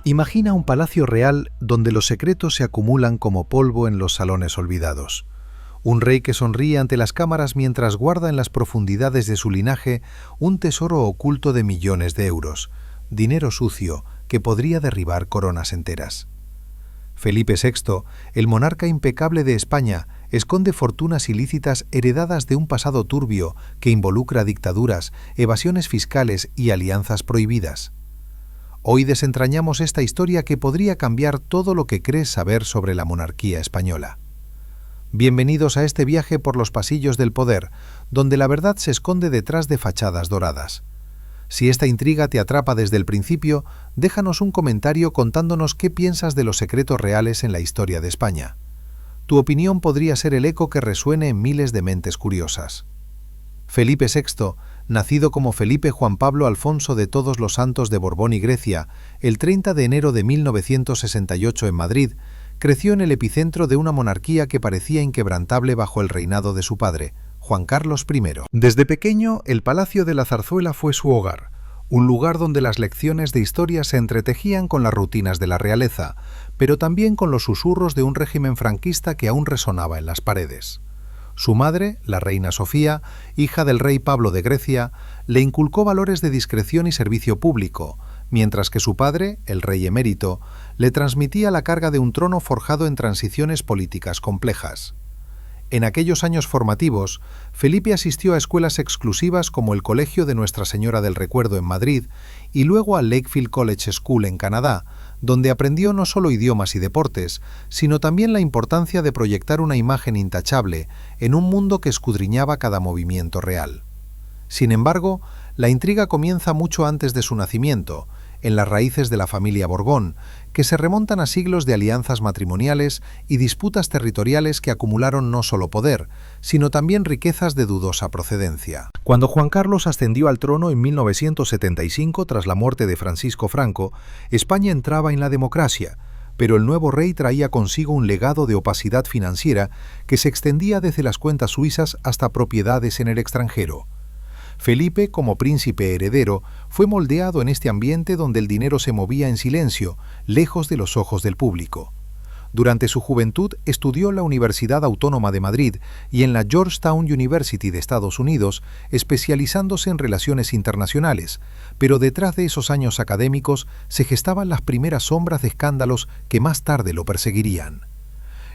Imagina un palacio real donde los secretos se acumulan como polvo en los salones olvidados. Un rey que sonríe ante las cámaras mientras guarda en las profundidades de su linaje un tesoro oculto de millones de euros, dinero sucio que podría derribar coronas enteras. Felipe VI, el monarca impecable de España, esconde fortunas ilícitas heredadas de un pasado turbio que involucra dictaduras, evasiones fiscales y alianzas prohibidas. Hoy desentrañamos esta historia que podría cambiar todo lo que crees saber sobre la monarquía española. Bienvenidos a este viaje por los pasillos del poder, donde la verdad se esconde detrás de fachadas doradas. Si esta intriga te atrapa desde el principio, déjanos un comentario contándonos qué piensas de los secretos reales en la historia de España. Tu opinión podría ser el eco que resuene en miles de mentes curiosas. Felipe VI, nacido como Felipe Juan Pablo Alfonso de Todos los Santos de Borbón y Grecia, el 30 de enero de 1968 en Madrid, creció en el epicentro de una monarquía que parecía inquebrantable bajo el reinado de su padre, Juan Carlos I. Desde pequeño, el Palacio de la Zarzuela fue su hogar, un lugar donde las lecciones de historia se entretejían con las rutinas de la realeza, pero también con los susurros de un régimen franquista que aún resonaba en las paredes. Su madre, la reina Sofía, hija del rey Pablo de Grecia, le inculcó valores de discreción y servicio público, mientras que su padre, el rey emérito, le transmitía la carga de un trono forjado en transiciones políticas complejas. En aquellos años formativos, Felipe asistió a escuelas exclusivas como el Colegio de Nuestra Señora del Recuerdo en Madrid y luego al Lakefield College School en Canadá, donde aprendió no solo idiomas y deportes, sino también la importancia de proyectar una imagen intachable en un mundo que escudriñaba cada movimiento real. Sin embargo, la intriga comienza mucho antes de su nacimiento, en las raíces de la familia Borbón, que se remontan a siglos de alianzas matrimoniales y disputas territoriales que acumularon no solo poder, sino también riquezas de dudosa procedencia. Cuando Juan Carlos ascendió al trono en 1975 tras la muerte de Francisco Franco, España entraba en la democracia, pero el nuevo rey traía consigo un legado de opacidad financiera que se extendía desde las cuentas suizas hasta propiedades en el extranjero. Felipe, como príncipe heredero, fue moldeado en este ambiente donde el dinero se movía en silencio, lejos de los ojos del público. Durante su juventud estudió en la Universidad Autónoma de Madrid y en la Georgetown University de Estados Unidos, especializándose en relaciones internacionales, pero detrás de esos años académicos se gestaban las primeras sombras de escándalos que más tarde lo perseguirían.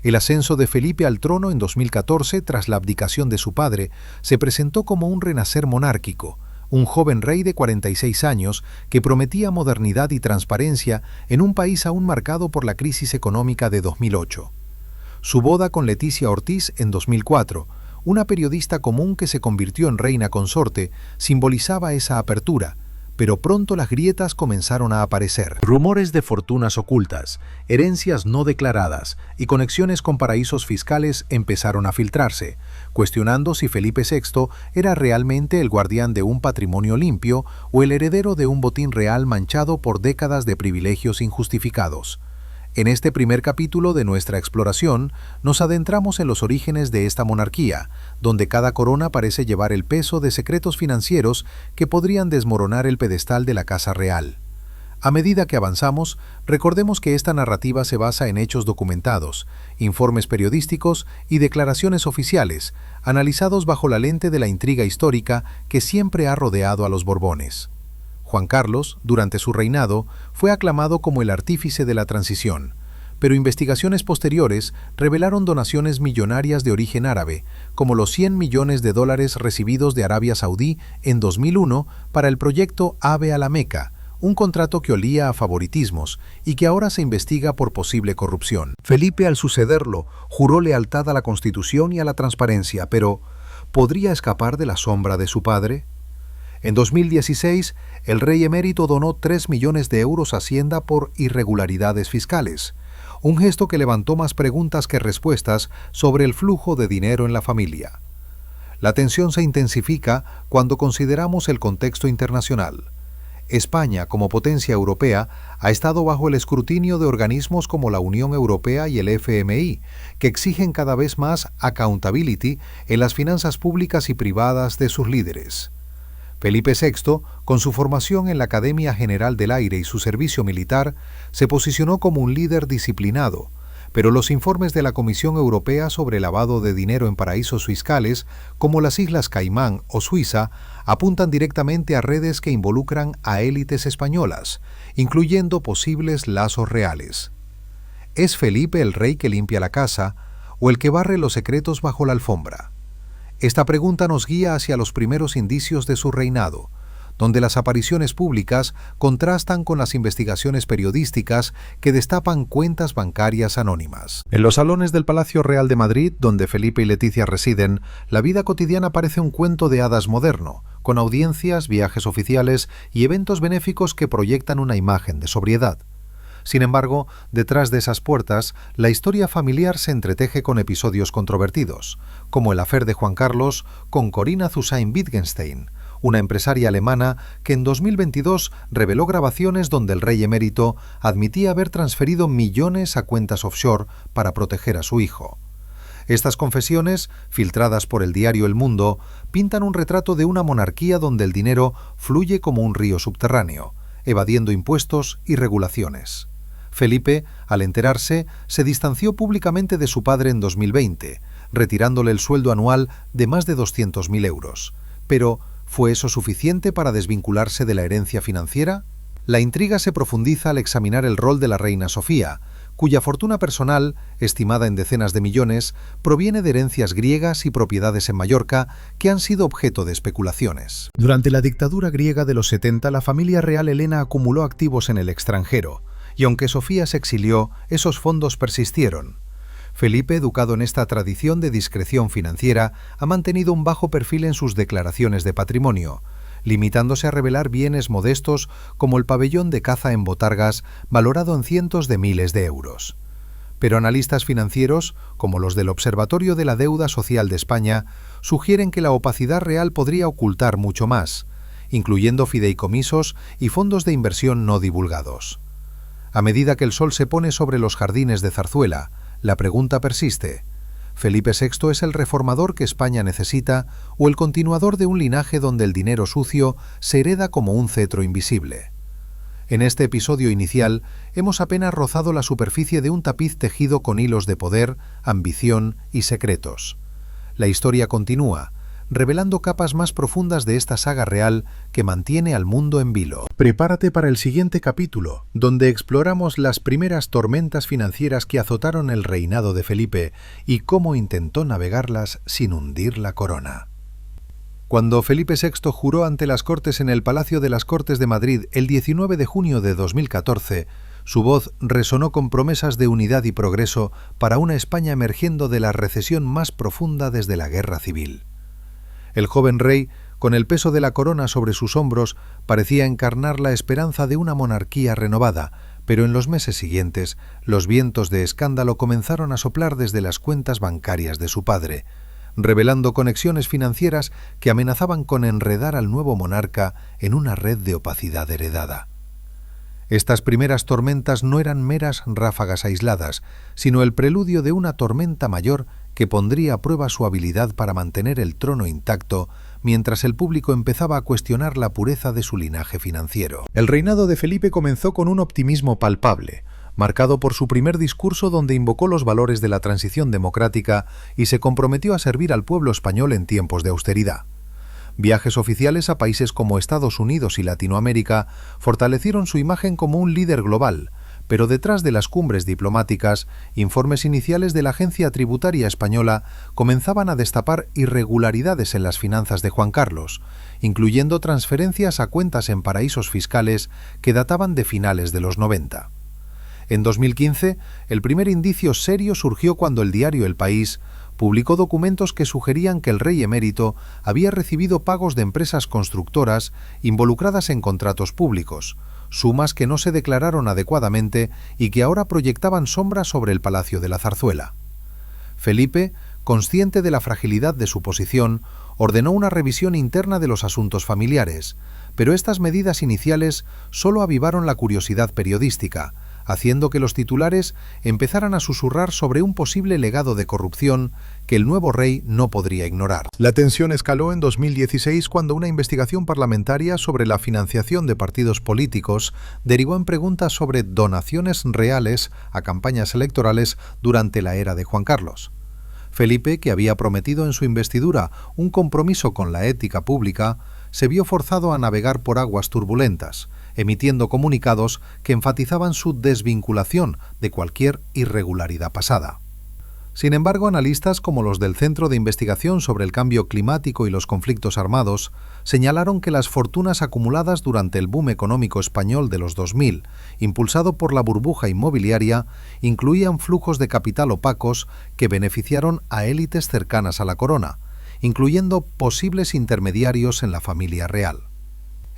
El ascenso de Felipe al trono en 2014, tras la abdicación de su padre, se presentó como un renacer monárquico, un joven rey de 46 años que prometía modernidad y transparencia en un país aún marcado por la crisis económica de 2008. Su boda con Leticia Ortiz en 2004, una periodista común que se convirtió en reina consorte, simbolizaba esa apertura, pero pronto las grietas comenzaron a aparecer. Rumores de fortunas ocultas, herencias no declaradas y conexiones con paraísos fiscales empezaron a filtrarse, cuestionando si Felipe VI era realmente el guardián de un patrimonio limpio o el heredero de un botín real manchado por décadas de privilegios injustificados. En este primer capítulo de nuestra exploración, nos adentramos en los orígenes de esta monarquía, donde cada corona parece llevar el peso de secretos financieros que podrían desmoronar el pedestal de la Casa Real. A medida que avanzamos, recordemos que esta narrativa se basa en hechos documentados, informes periodísticos y declaraciones oficiales, analizados bajo la lente de la intriga histórica que siempre ha rodeado a los Borbones. Juan Carlos, durante su reinado, fue aclamado como el artífice de la transición, pero investigaciones posteriores revelaron donaciones millonarias de origen árabe, como los $100 millones recibidos de Arabia Saudí en 2001 para el proyecto Ave a la Meca, un contrato que olía a favoritismos y que ahora se investiga por posible corrupción. Felipe, al sucederlo, juró lealtad a la Constitución y a la transparencia, pero ¿podría escapar de la sombra de su padre? En 2016, el rey emérito donó 3 millones de euros a Hacienda por irregularidades fiscales, un gesto que levantó más preguntas que respuestas sobre el flujo de dinero en la familia. La tensión se intensifica cuando consideramos el contexto internacional. España, como potencia europea, ha estado bajo el escrutinio de organismos como la Unión Europea y el FMI, que exigen cada vez más accountability en las finanzas públicas y privadas de sus líderes. Felipe VI, con su formación en la Academia General del Aire y su servicio militar, se posicionó como un líder disciplinado, pero los informes de la Comisión Europea sobre lavado de dinero en paraísos fiscales, como las Islas Caimán o Suiza, apuntan directamente a redes que involucran a élites españolas, incluyendo posibles lazos reales. ¿Es Felipe el rey que limpia la casa o el que barre los secretos bajo la alfombra? Esta pregunta nos guía hacia los primeros indicios de su reinado, donde las apariciones públicas contrastan con las investigaciones periodísticas que destapan cuentas bancarias anónimas. En los salones del Palacio Real de Madrid, donde Felipe y Leticia residen, la vida cotidiana parece un cuento de hadas moderno, con audiencias, viajes oficiales y eventos benéficos que proyectan una imagen de sobriedad. Sin embargo, detrás de esas puertas, la historia familiar se entreteje con episodios controvertidos, como el affair de Juan Carlos con Corinna Zusain-Wittgenstein, una empresaria alemana que en 2022 reveló grabaciones donde el rey emérito admitía haber transferido millones a cuentas offshore para proteger a su hijo. Estas confesiones, filtradas por el diario El Mundo, pintan un retrato de una monarquía donde el dinero fluye como un río subterráneo, evadiendo impuestos y regulaciones. Felipe, al enterarse, se distanció públicamente de su padre en 2020, retirándole el sueldo anual de más de 200.000 euros. Pero, ¿fue eso suficiente para desvincularse de la herencia financiera? La intriga se profundiza al examinar el rol de la reina Sofía, cuya fortuna personal, estimada en decenas de millones, proviene de herencias griegas y propiedades en Mallorca que han sido objeto de especulaciones. Durante la dictadura griega de los 70, la familia real helena acumuló activos en el extranjero, y aunque Sofía se exilió, esos fondos persistieron. Felipe, educado en esta tradición de discreción financiera, ha mantenido un bajo perfil en sus declaraciones de patrimonio, limitándose a revelar bienes modestos como el pabellón de caza en Botargas, valorado en cientos de miles de euros. Pero analistas financieros, como los del Observatorio de la Deuda Social de España, sugieren que la opacidad real podría ocultar mucho más, incluyendo fideicomisos y fondos de inversión no divulgados. A medida que el sol se pone sobre los jardines de Zarzuela, la pregunta persiste: ¿Felipe VI es el reformador que España necesita o el continuador de un linaje donde el dinero sucio se hereda como un cetro invisible? En este episodio inicial hemos apenas rozado la superficie de un tapiz tejido con hilos de poder, ambición y secretos. La historia continúa, revelando capas más profundas de esta saga real que mantiene al mundo en vilo. Prepárate para el siguiente capítulo, donde exploramos las primeras tormentas financieras que azotaron el reinado de Felipe y cómo intentó navegarlas sin hundir la corona. Cuando Felipe VI juró ante las Cortes en el Palacio de las Cortes de Madrid el 19 de junio de 2014, su voz resonó con promesas de unidad y progreso para una España emergiendo de la recesión más profunda desde la Guerra Civil. El joven rey, con el peso de la corona sobre sus hombros, parecía encarnar la esperanza de una monarquía renovada, pero en los meses siguientes los vientos de escándalo comenzaron a soplar desde las cuentas bancarias de su padre, revelando conexiones financieras que amenazaban con enredar al nuevo monarca en una red de opacidad heredada. Estas primeras tormentas no eran meras ráfagas aisladas, sino el preludio de una tormenta mayor que pondría a prueba su habilidad para mantener el trono intacto mientras el público empezaba a cuestionar la pureza de su linaje financiero. El reinado de Felipe comenzó con un optimismo palpable, marcado por su primer discurso donde invocó los valores de la transición democrática y se comprometió a servir al pueblo español en tiempos de austeridad. Viajes oficiales a países como Estados Unidos y Latinoamérica fortalecieron su imagen como un líder global, pero detrás de las cumbres diplomáticas, informes iniciales de la Agencia Tributaria Española comenzaban a destapar irregularidades en las finanzas de Juan Carlos, incluyendo transferencias a cuentas en paraísos fiscales que databan de finales de los 90. En 2015, el primer indicio serio surgió cuando el diario El País publicó documentos que sugerían que el rey emérito había recibido pagos de empresas constructoras involucradas en contratos públicos, sumas que no se declararon adecuadamente y que ahora proyectaban sombras sobre el Palacio de la Zarzuela. Felipe, consciente de la fragilidad de su posición, ordenó una revisión interna de los asuntos familiares, pero estas medidas iniciales solo avivaron la curiosidad periodística, haciendo que los titulares empezaran a susurrar sobre un posible legado de corrupción que el nuevo rey no podría ignorar. La tensión escaló en 2016 cuando una investigación parlamentaria sobre la financiación de partidos políticos derivó en preguntas sobre donaciones reales a campañas electorales durante la era de Juan Carlos. Felipe, que había prometido en su investidura un compromiso con la ética pública, se vio forzado a navegar por aguas turbulentas, emitiendo comunicados que enfatizaban su desvinculación de cualquier irregularidad pasada. Sin embargo, analistas como los del Centro de Investigación sobre el Cambio Climático y los Conflictos Armados señalaron que las fortunas acumuladas durante el boom económico español de los 2000, impulsado por la burbuja inmobiliaria, incluían flujos de capital opacos que beneficiaron a élites cercanas a la corona, incluyendo posibles intermediarios en la familia real.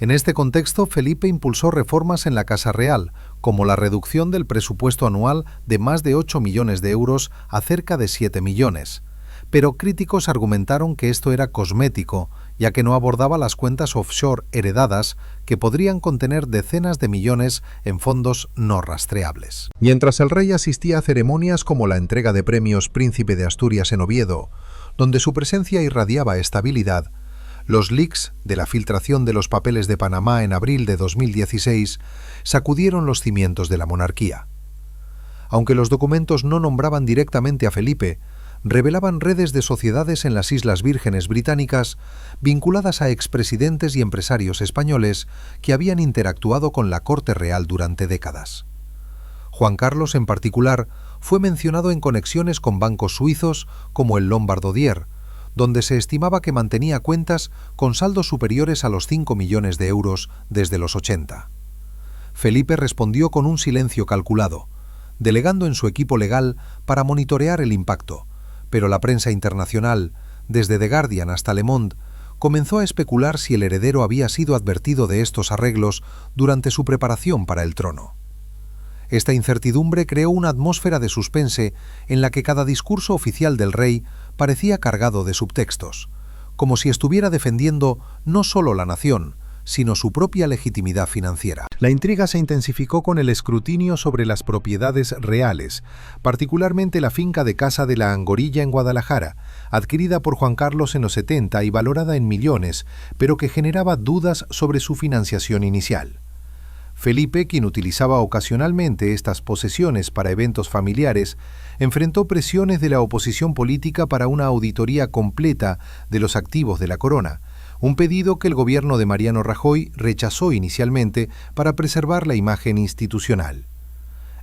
En este contexto, Felipe impulsó reformas en la Casa Real, como la reducción del presupuesto anual de más de 8 millones de euros a cerca de 7 millones. Pero críticos argumentaron que esto era cosmético, ya que no abordaba las cuentas offshore heredadas que podrían contener decenas de millones en fondos no rastreables. Mientras el rey asistía a ceremonias como la entrega de premios Príncipe de Asturias en Oviedo, donde su presencia irradiaba estabilidad, los leaks de la filtración de los papeles de Panamá en abril de 2016 sacudieron los cimientos de la monarquía. Aunque los documentos no nombraban directamente a Felipe, revelaban redes de sociedades en las Islas Vírgenes Británicas vinculadas a expresidentes y empresarios españoles que habían interactuado con la corte real durante décadas. Juan Carlos, en particular, fue mencionado en conexiones con bancos suizos como el Lombard Odier, donde se estimaba que mantenía cuentas con saldos superiores a los 5 millones de euros desde los 80. Felipe respondió con un silencio calculado, delegando en su equipo legal para monitorear el impacto, pero la prensa internacional, desde The Guardian hasta Le Monde, comenzó a especular si el heredero había sido advertido de estos arreglos durante su preparación para el trono. Esta incertidumbre creó una atmósfera de suspense en la que cada discurso oficial del rey parecía cargado de subtextos, como si estuviera defendiendo no solo la nación, sino su propia legitimidad financiera. La intriga se intensificó con el escrutinio sobre las propiedades reales, particularmente la finca de Casa de la Angorilla en Guadalajara, adquirida por Juan Carlos en los 70 y valorada en millones, pero que generaba dudas sobre su financiación inicial. Felipe, quien utilizaba ocasionalmente estas posesiones para eventos familiares, enfrentó presiones de la oposición política para una auditoría completa de los activos de la corona, un pedido que el gobierno de Mariano Rajoy rechazó inicialmente para preservar la imagen institucional.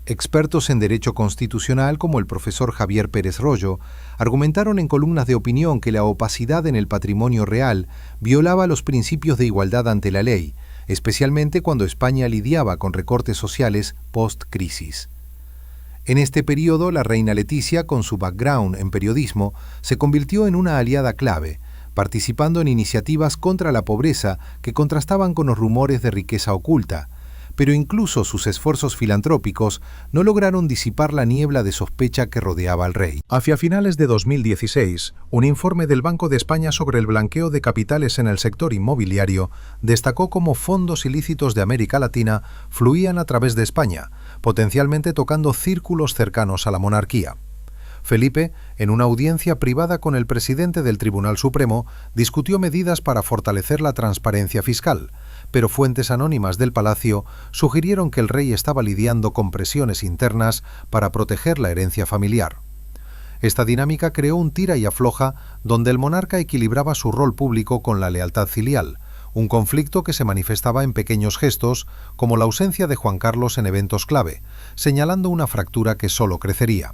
Expertos en derecho constitucional como el profesor Javier Pérez Royo argumentaron en columnas de opinión que la opacidad en el patrimonio real violaba los principios de igualdad ante la ley, especialmente cuando España lidiaba con recortes sociales post-crisis. En este periodo, la reina Leticia, con su background en periodismo, se convirtió en una aliada clave, participando en iniciativas contra la pobreza que contrastaban con los rumores de riqueza oculta, pero incluso sus esfuerzos filantrópicos no lograron disipar la niebla de sospecha que rodeaba al rey. Hacia finales de 2016, un informe del Banco de España sobre el blanqueo de capitales en el sector inmobiliario destacó cómo fondos ilícitos de América Latina fluían a través de España, potencialmente tocando círculos cercanos a la monarquía. Felipe, en una audiencia privada con el presidente del Tribunal Supremo, discutió medidas para fortalecer la transparencia fiscal, pero fuentes anónimas del palacio sugirieron que el rey estaba lidiando con presiones internas para proteger la herencia familiar. Esta dinámica creó un tira y afloja donde el monarca equilibraba su rol público con la lealtad filial, un conflicto que se manifestaba en pequeños gestos, como la ausencia de Juan Carlos en eventos clave, señalando una fractura que solo crecería.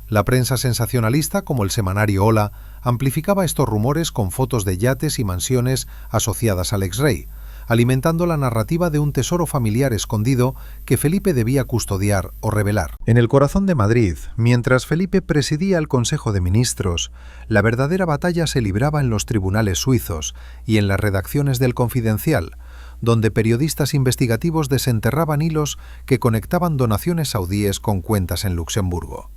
La prensa sensacionalista, como el semanario Hola, amplificaba estos rumores con fotos de yates y mansiones asociadas al exrey, alimentando la narrativa de un tesoro familiar escondido que Felipe debía custodiar o revelar. En el corazón de Madrid, mientras Felipe presidía el Consejo de Ministros, la verdadera batalla se libraba en los tribunales suizos y en las redacciones del Confidencial, donde periodistas investigativos desenterraban hilos que conectaban donaciones saudíes con cuentas en Luxemburgo.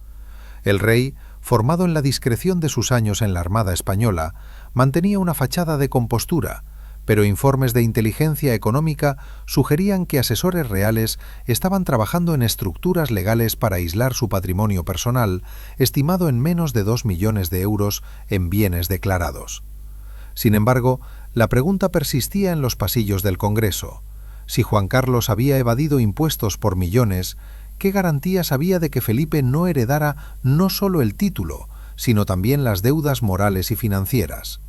El rey, formado en la discreción de sus años en la Armada Española, mantenía una fachada de compostura, pero informes de inteligencia económica sugerían que asesores reales estaban trabajando en estructuras legales para aislar su patrimonio personal, estimado en menos de 2 millones de euros en bienes declarados. Sin embargo, la pregunta persistía en los pasillos del Congreso. Si Juan Carlos había evadido impuestos por millones, ¿qué garantías había de que Felipe no heredara no solo el título, sino también las deudas morales y financieras?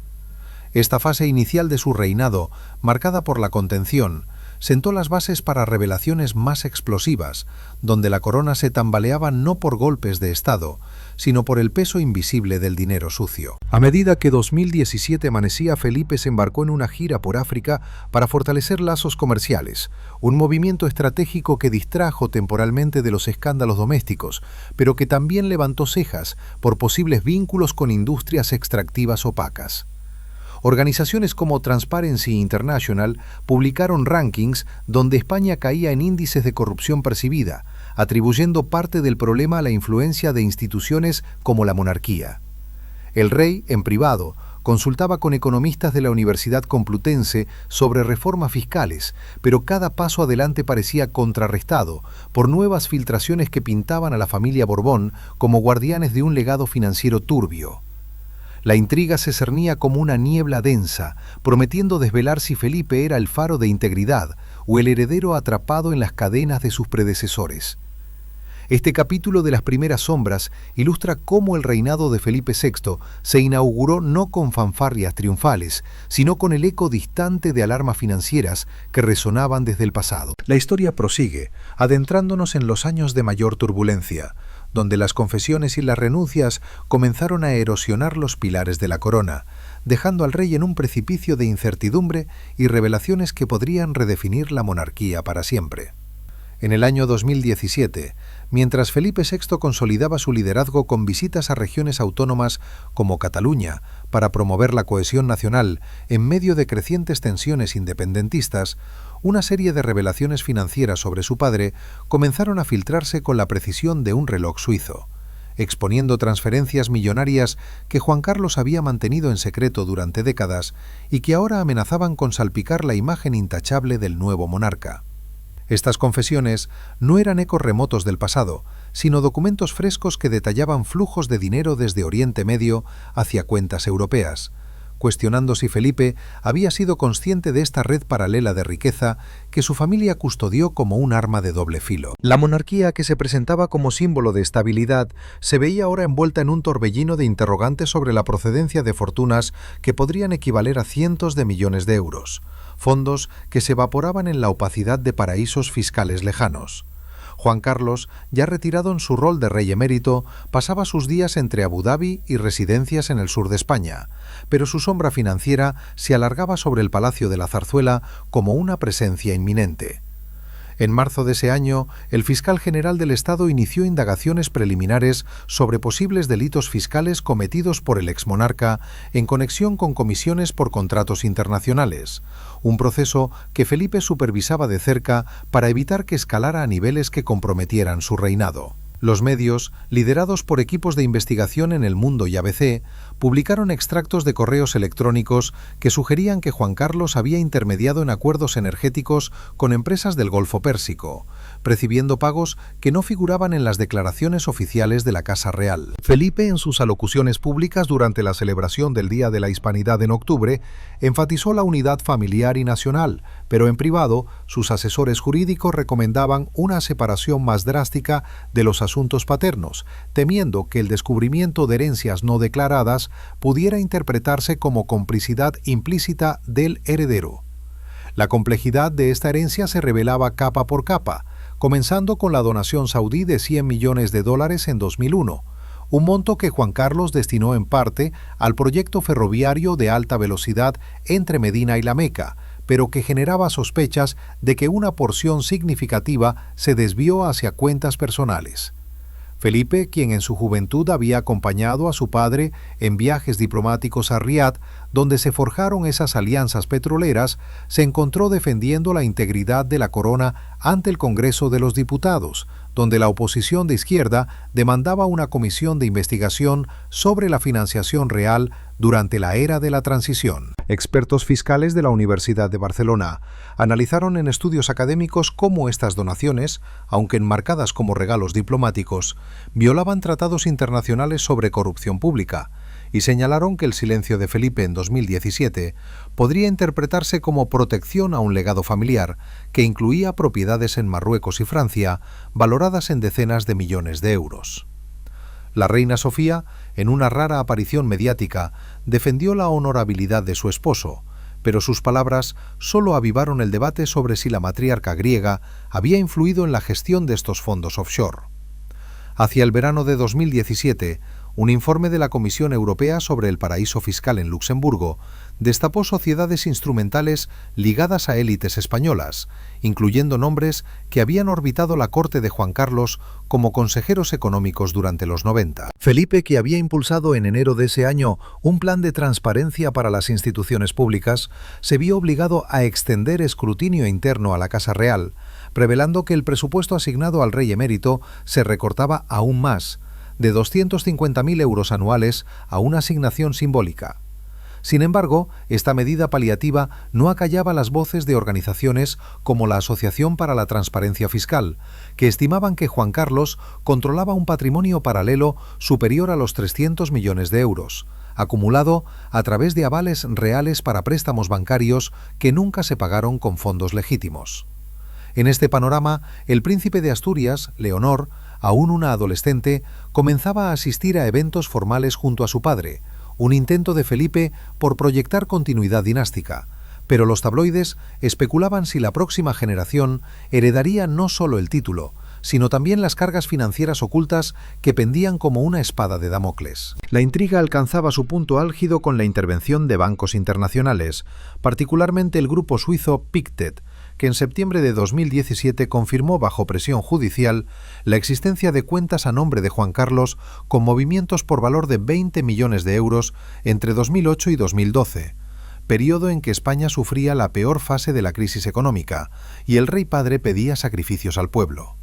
Esta fase inicial de su reinado, marcada por la contención, sentó las bases para revelaciones más explosivas, donde la corona se tambaleaba no por golpes de Estado, sino por el peso invisible del dinero sucio. A medida que 2017 amanecía, Felipe se embarcó en una gira por África para fortalecer lazos comerciales, un movimiento estratégico que distrajo temporalmente de los escándalos domésticos, pero que también levantó cejas por posibles vínculos con industrias extractivas opacas. Organizaciones como Transparency International publicaron rankings donde España caía en índices de corrupción percibida, atribuyendo parte del problema a la influencia de instituciones como la monarquía. El rey, en privado, consultaba con economistas de la Universidad Complutense sobre reformas fiscales, pero cada paso adelante parecía contrarrestado por nuevas filtraciones que pintaban a la familia Borbón como guardianes de un legado financiero turbio. La intriga se cernía como una niebla densa, prometiendo desvelar si Felipe era el faro de integridad o el heredero atrapado en las cadenas de sus predecesores. Este capítulo de las primeras sombras ilustra cómo el reinado de Felipe VI se inauguró no con fanfarrias triunfales, sino con el eco distante de alarmas financieras que resonaban desde el pasado. La historia prosigue, adentrándonos en los años de mayor turbulencia, donde las confesiones y las renuncias comenzaron a erosionar los pilares de la corona, dejando al rey en un precipicio de incertidumbre y revelaciones que podrían redefinir la monarquía para siempre. En el año 2017, mientras Felipe VI consolidaba su liderazgo con visitas a regiones autónomas como Cataluña para promover la cohesión nacional en medio de crecientes tensiones independentistas, una serie de revelaciones financieras sobre su padre comenzaron a filtrarse con la precisión de un reloj suizo, exponiendo transferencias millonarias que Juan Carlos había mantenido en secreto durante décadas y que ahora amenazaban con salpicar la imagen intachable del nuevo monarca. Estas confesiones no eran ecos remotos del pasado, sino documentos frescos que detallaban flujos de dinero desde Oriente Medio hacia cuentas europeas, cuestionando si Felipe había sido consciente de esta red paralela de riqueza que su familia custodió como un arma de doble filo. La monarquía, que se presentaba como símbolo de estabilidad, se veía ahora envuelta en un torbellino de interrogantes sobre la procedencia de fortunas que podrían equivaler a cientos de millones de euros, fondos que se evaporaban en la opacidad de paraísos fiscales lejanos. Juan Carlos, ya retirado en su rol de rey emérito, pasaba sus días entre Abu Dhabi y residencias en el sur de España, pero su sombra financiera se alargaba sobre el Palacio de la Zarzuela como una presencia inminente. En marzo de ese año, el fiscal general del Estado inició indagaciones preliminares sobre posibles delitos fiscales cometidos por el exmonarca en conexión con comisiones por contratos internacionales, un proceso que Felipe supervisaba de cerca para evitar que escalara a niveles que comprometieran su reinado. Los medios, liderados por equipos de investigación en El Mundo y ABC, publicaron extractos de correos electrónicos que sugerían que Juan Carlos había intermediado en acuerdos energéticos con empresas del Golfo Pérsico, recibiendo pagos que no figuraban en las declaraciones oficiales de la Casa Real. Felipe, en sus alocuciones públicas durante la celebración del Día de la Hispanidad en octubre, enfatizó la unidad familiar y nacional, pero en privado, sus asesores jurídicos recomendaban una separación más drástica de los asuntos paternos, temiendo que el descubrimiento de herencias no declaradas pudiera interpretarse como complicidad implícita del heredero. La complejidad de esta herencia se revelaba capa por capa, comenzando con la donación saudí de $100 millones en 2001, un monto que Juan Carlos destinó en parte al proyecto ferroviario de alta velocidad entre Medina y La Meca, pero que generaba sospechas de que una porción significativa se desvió hacia cuentas personales. Felipe, quien en su juventud había acompañado a su padre en viajes diplomáticos a Riad, donde se forjaron esas alianzas petroleras, se encontró defendiendo la integridad de la corona ante el Congreso de los Diputados, donde la oposición de izquierda demandaba una comisión de investigación sobre la financiación real durante la era de la transición. Expertos fiscales de la Universidad de Barcelona analizaron en estudios académicos cómo estas donaciones, aunque enmarcadas como regalos diplomáticos, violaban tratados internacionales sobre corrupción pública, y señalaron que el silencio de Felipe en 2017 podría interpretarse como protección a un legado familiar que incluía propiedades en Marruecos y Francia valoradas en decenas de millones de euros. La reina Sofía, en una rara aparición mediática, defendió la honorabilidad de su esposo, pero sus palabras solo avivaron el debate sobre si la matriarca griega había influido en la gestión de estos fondos offshore. Hacia el verano de 2017, un informe de la Comisión Europea sobre el paraíso fiscal en Luxemburgo destapó sociedades instrumentales ligadas a élites españolas, incluyendo nombres que habían orbitado la corte de Juan Carlos como consejeros económicos durante los 90. Felipe, que había impulsado en enero de ese año un plan de transparencia para las instituciones públicas, se vio obligado a extender escrutinio interno a la Casa Real, revelando que el presupuesto asignado al rey emérito se recortaba aún más, de 250.000 euros anuales a una asignación simbólica. Sin embargo, esta medida paliativa no acallaba las voces de organizaciones como la Asociación para la Transparencia Fiscal, que estimaban que Juan Carlos controlaba un patrimonio paralelo superior a los 300 millones de euros, acumulado a través de avales reales para préstamos bancarios que nunca se pagaron con fondos legítimos. En este panorama, el príncipe de Asturias, Leonor, aún una adolescente, comenzaba a asistir a eventos formales junto a su padre, un intento de Felipe por proyectar continuidad dinástica, pero los tabloides especulaban si la próxima generación heredaría no solo el título, sino también las cargas financieras ocultas que pendían como una espada de Damocles. La intriga alcanzaba su punto álgido con la intervención de bancos internacionales, particularmente el grupo suizo Pictet, que en septiembre de 2017 confirmó bajo presión judicial la existencia de cuentas a nombre de Juan Carlos con movimientos por valor de 20 millones de euros entre 2008 y 2012, periodo en que España sufría la peor fase de la crisis económica y el rey padre pedía sacrificios al pueblo.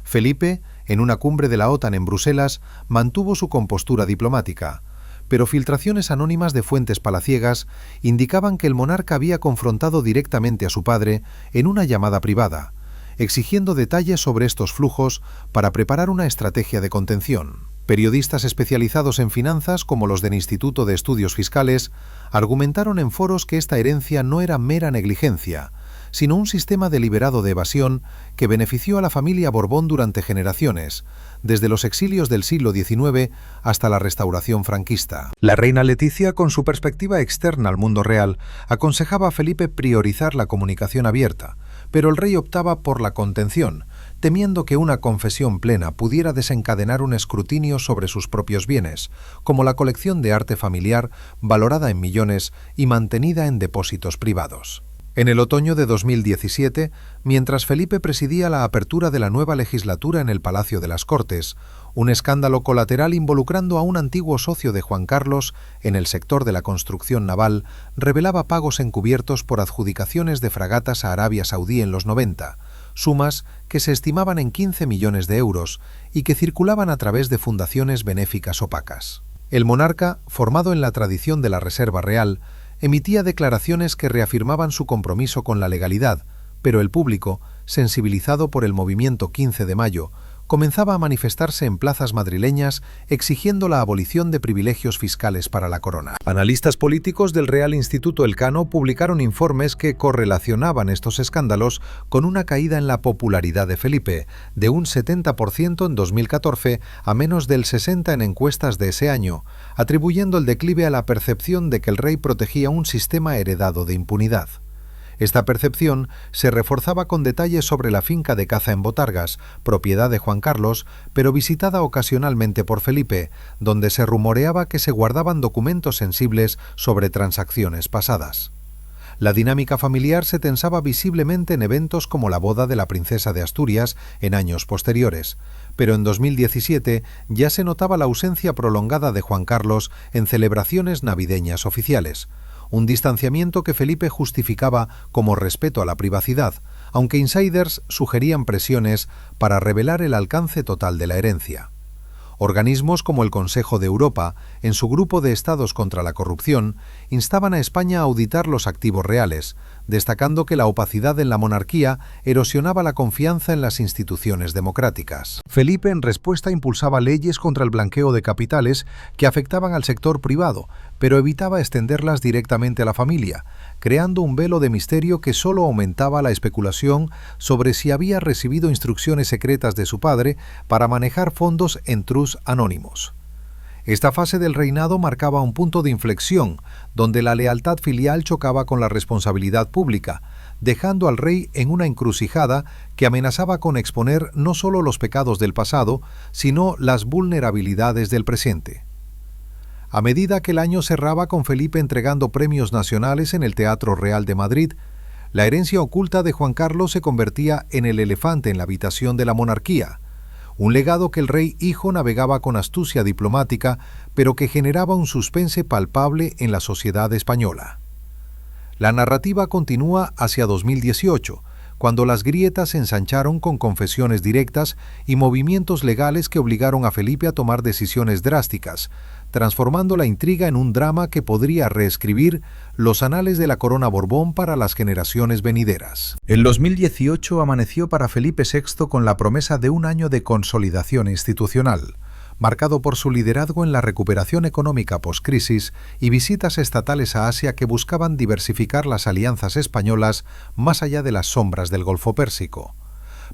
Felipe, en una cumbre de la OTAN en Bruselas, mantuvo su compostura diplomática, pero filtraciones anónimas de fuentes palaciegas indicaban que el monarca había confrontado directamente a su padre en una llamada privada, exigiendo detalles sobre estos flujos para preparar una estrategia de contención. Periodistas especializados en finanzas, como los del Instituto de Estudios Fiscales, argumentaron en foros que esta herencia no era mera negligencia, sino un sistema deliberado de evasión que benefició a la familia Borbón durante generaciones, desde los exilios del siglo XIX hasta la restauración franquista. La reina Leticia, con su perspectiva externa al mundo real, aconsejaba a Felipe priorizar la comunicación abierta, pero el rey optaba por la contención, temiendo que una confesión plena pudiera desencadenar un escrutinio sobre sus propios bienes, como la colección de arte familiar valorada en millones y mantenida en depósitos privados. En el otoño de 2017, mientras Felipe presidía la apertura de la nueva legislatura en el Palacio de las Cortes, un escándalo colateral involucrando a un antiguo socio de Juan Carlos en el sector de la construcción naval revelaba pagos encubiertos por adjudicaciones de fragatas a Arabia Saudí en los 90, sumas que se estimaban en 15 millones de euros y que circulaban a través de fundaciones benéficas opacas. El monarca, formado en la tradición de la Reserva Real, emitía declaraciones que reafirmaban su compromiso con la legalidad, pero el público, sensibilizado por el movimiento 15 de mayo, comenzaba a manifestarse en plazas madrileñas exigiendo la abolición de privilegios fiscales para la corona. Analistas políticos del Real Instituto Elcano publicaron informes que correlacionaban estos escándalos con una caída en la popularidad de Felipe, de un 70% en 2014 a menos del 60% en encuestas de ese año, atribuyendo el declive a la percepción de que el rey protegía un sistema heredado de impunidad. Esta percepción se reforzaba con detalles sobre la finca de caza en Botargas, propiedad de Juan Carlos, pero visitada ocasionalmente por Felipe, donde se rumoreaba que se guardaban documentos sensibles sobre transacciones pasadas. La dinámica familiar se tensaba visiblemente en eventos como la boda de la princesa de Asturias en años posteriores, pero en 2017 ya se notaba la ausencia prolongada de Juan Carlos en celebraciones navideñas oficiales, un distanciamiento que Felipe justificaba como respeto a la privacidad, aunque insiders sugerían presiones para revelar el alcance total de la herencia. Organismos como el Consejo de Europa, en su grupo de estados contra la corrupción, instaban a España a auditar los activos reales, destacando que la opacidad en la monarquía erosionaba la confianza en las instituciones democráticas. Felipe, en respuesta, impulsaba leyes contra el blanqueo de capitales que afectaban al sector privado, pero evitaba extenderlas directamente a la familia, creando un velo de misterio que solo aumentaba la especulación sobre si había recibido instrucciones secretas de su padre para manejar fondos en trust anónimos. Esta fase del reinado marcaba un punto de inflexión, donde la lealtad filial chocaba con la responsabilidad pública, dejando al rey en una encrucijada que amenazaba con exponer no solo los pecados del pasado, sino las vulnerabilidades del presente. A medida que el año cerraba con Felipe entregando premios nacionales en el Teatro Real de Madrid, la herencia oculta de Juan Carlos se convertía en el elefante en la habitación de la monarquía, un legado que el rey hijo navegaba con astucia diplomática, pero que generaba un suspense palpable en la sociedad española. La narrativa continúa hacia 2018, cuando las grietas se ensancharon con confesiones directas y movimientos legales que obligaron a Felipe a tomar decisiones drásticas, transformando la intriga en un drama que podría reescribir los anales de la corona Borbón para las generaciones venideras. El 2018 amaneció para Felipe VI con la promesa de un año de consolidación institucional, marcado por su liderazgo en la recuperación económica post-crisis y visitas estatales a Asia que buscaban diversificar las alianzas españolas más allá de las sombras del Golfo Pérsico.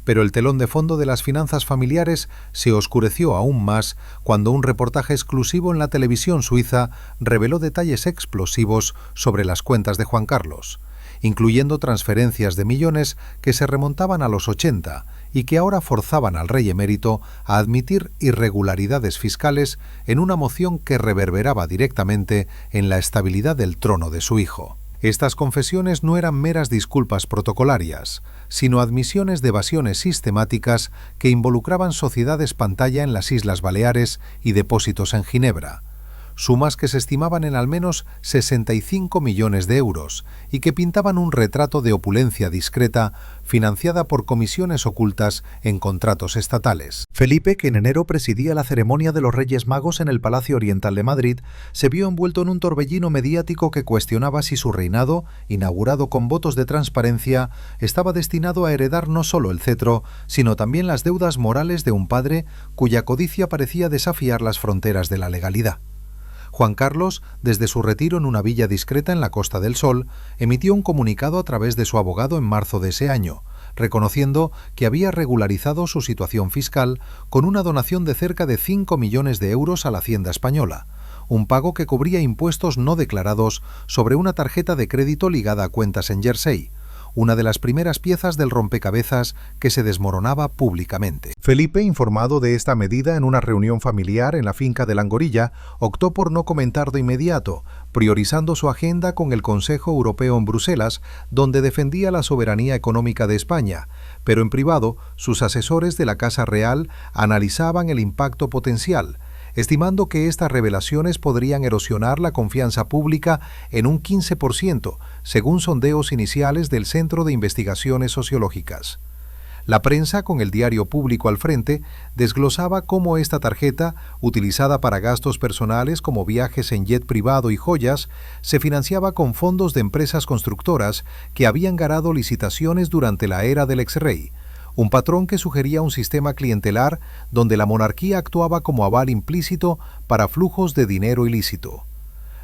Pero el telón de fondo de las finanzas familiares se oscureció aún más cuando un reportaje exclusivo en la televisión suiza reveló detalles explosivos sobre las cuentas de Juan Carlos, incluyendo transferencias de millones que se remontaban a los 80 y que ahora forzaban al rey emérito a admitir irregularidades fiscales en una moción que reverberaba directamente en la estabilidad del trono de su hijo. Estas confesiones no eran meras disculpas protocolarias, sino admisiones de evasiones sistemáticas que involucraban sociedades pantalla en las Islas Baleares y depósitos en Ginebra, sumas que se estimaban en al menos 65 millones de euros y que pintaban un retrato de opulencia discreta financiada por comisiones ocultas en contratos estatales. Felipe, que en enero presidía la ceremonia de los Reyes Magos en el Palacio Oriental de Madrid, se vio envuelto en un torbellino mediático que cuestionaba si su reinado, inaugurado con votos de transparencia, estaba destinado a heredar no solo el cetro, sino también las deudas morales de un padre cuya codicia parecía desafiar las fronteras de la legalidad. Juan Carlos, desde su retiro en una villa discreta en la Costa del Sol, emitió un comunicado a través de su abogado en marzo de ese año, reconociendo que había regularizado su situación fiscal con una donación de cerca de 5 millones de euros a la Hacienda española, un pago que cubría impuestos no declarados sobre una tarjeta de crédito ligada a cuentas en Jersey, una de las primeras piezas del rompecabezas que se desmoronaba públicamente. Felipe, informado de esta medida en una reunión familiar en la finca de Langorilla, optó por no comentar de inmediato, priorizando su agenda con el Consejo Europeo en Bruselas, donde defendía la soberanía económica de España, pero en privado, sus asesores de la Casa Real analizaban el impacto potencial, estimando que estas revelaciones podrían erosionar la confianza pública en un 15%, según sondeos iniciales del Centro de Investigaciones Sociológicas. La prensa, con el diario Público al frente, desglosaba cómo esta tarjeta, utilizada para gastos personales como viajes en jet privado y joyas, se financiaba con fondos de empresas constructoras que habían ganado licitaciones durante la era del exrey, un patrón que sugería un sistema clientelar donde la monarquía actuaba como aval implícito para flujos de dinero ilícito.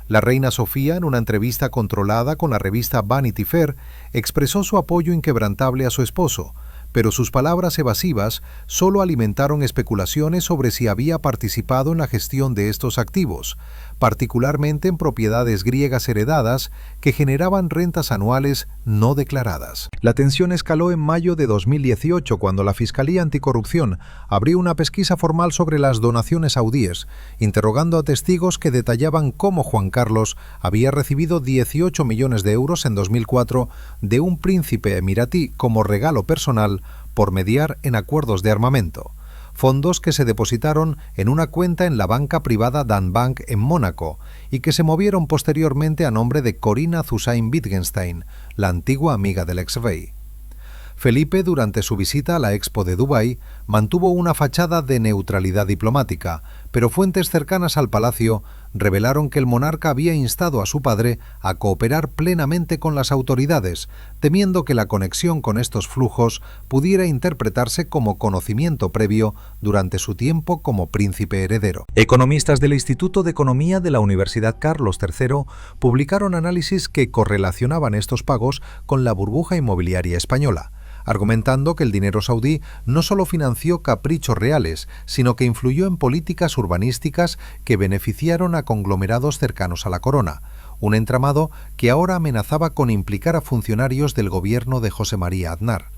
La reina Sofía, en una entrevista controlada con la revista Vanity Fair, expresó su apoyo inquebrantable a su esposo, pero sus palabras evasivas solo alimentaron especulaciones sobre si había participado en la gestión de estos activos, particularmente en propiedades griegas heredadas que generaban rentas anuales no declaradas. La tensión escaló en mayo de 2018 cuando la Fiscalía Anticorrupción abrió una pesquisa formal sobre las donaciones saudíes, interrogando a testigos que detallaban cómo Juan Carlos había recibido 18 millones de euros en 2004 de un príncipe emiratí como regalo personal por mediar en acuerdos de armamento, fondos que se depositaron en una cuenta en la banca privada Dan Bank en Mónaco y que se movieron posteriormente a nombre de Corinna Hussain Wittgenstein, la antigua amiga del ex-rey. Felipe, durante su visita a la Expo de Dubái, mantuvo una fachada de neutralidad diplomática, pero fuentes cercanas al palacio revelaron que el monarca había instado a su padre a cooperar plenamente con las autoridades, temiendo que la conexión con estos flujos pudiera interpretarse como conocimiento previo durante su tiempo como príncipe heredero. Economistas del Instituto de Economía de la Universidad Carlos III publicaron análisis que correlacionaban estos pagos con la burbuja inmobiliaria española, argumentando que el dinero saudí no solo financió caprichos reales, sino que influyó en políticas urbanísticas que beneficiaron a conglomerados cercanos a la corona, un entramado que ahora amenazaba con implicar a funcionarios del gobierno de José María Aznar.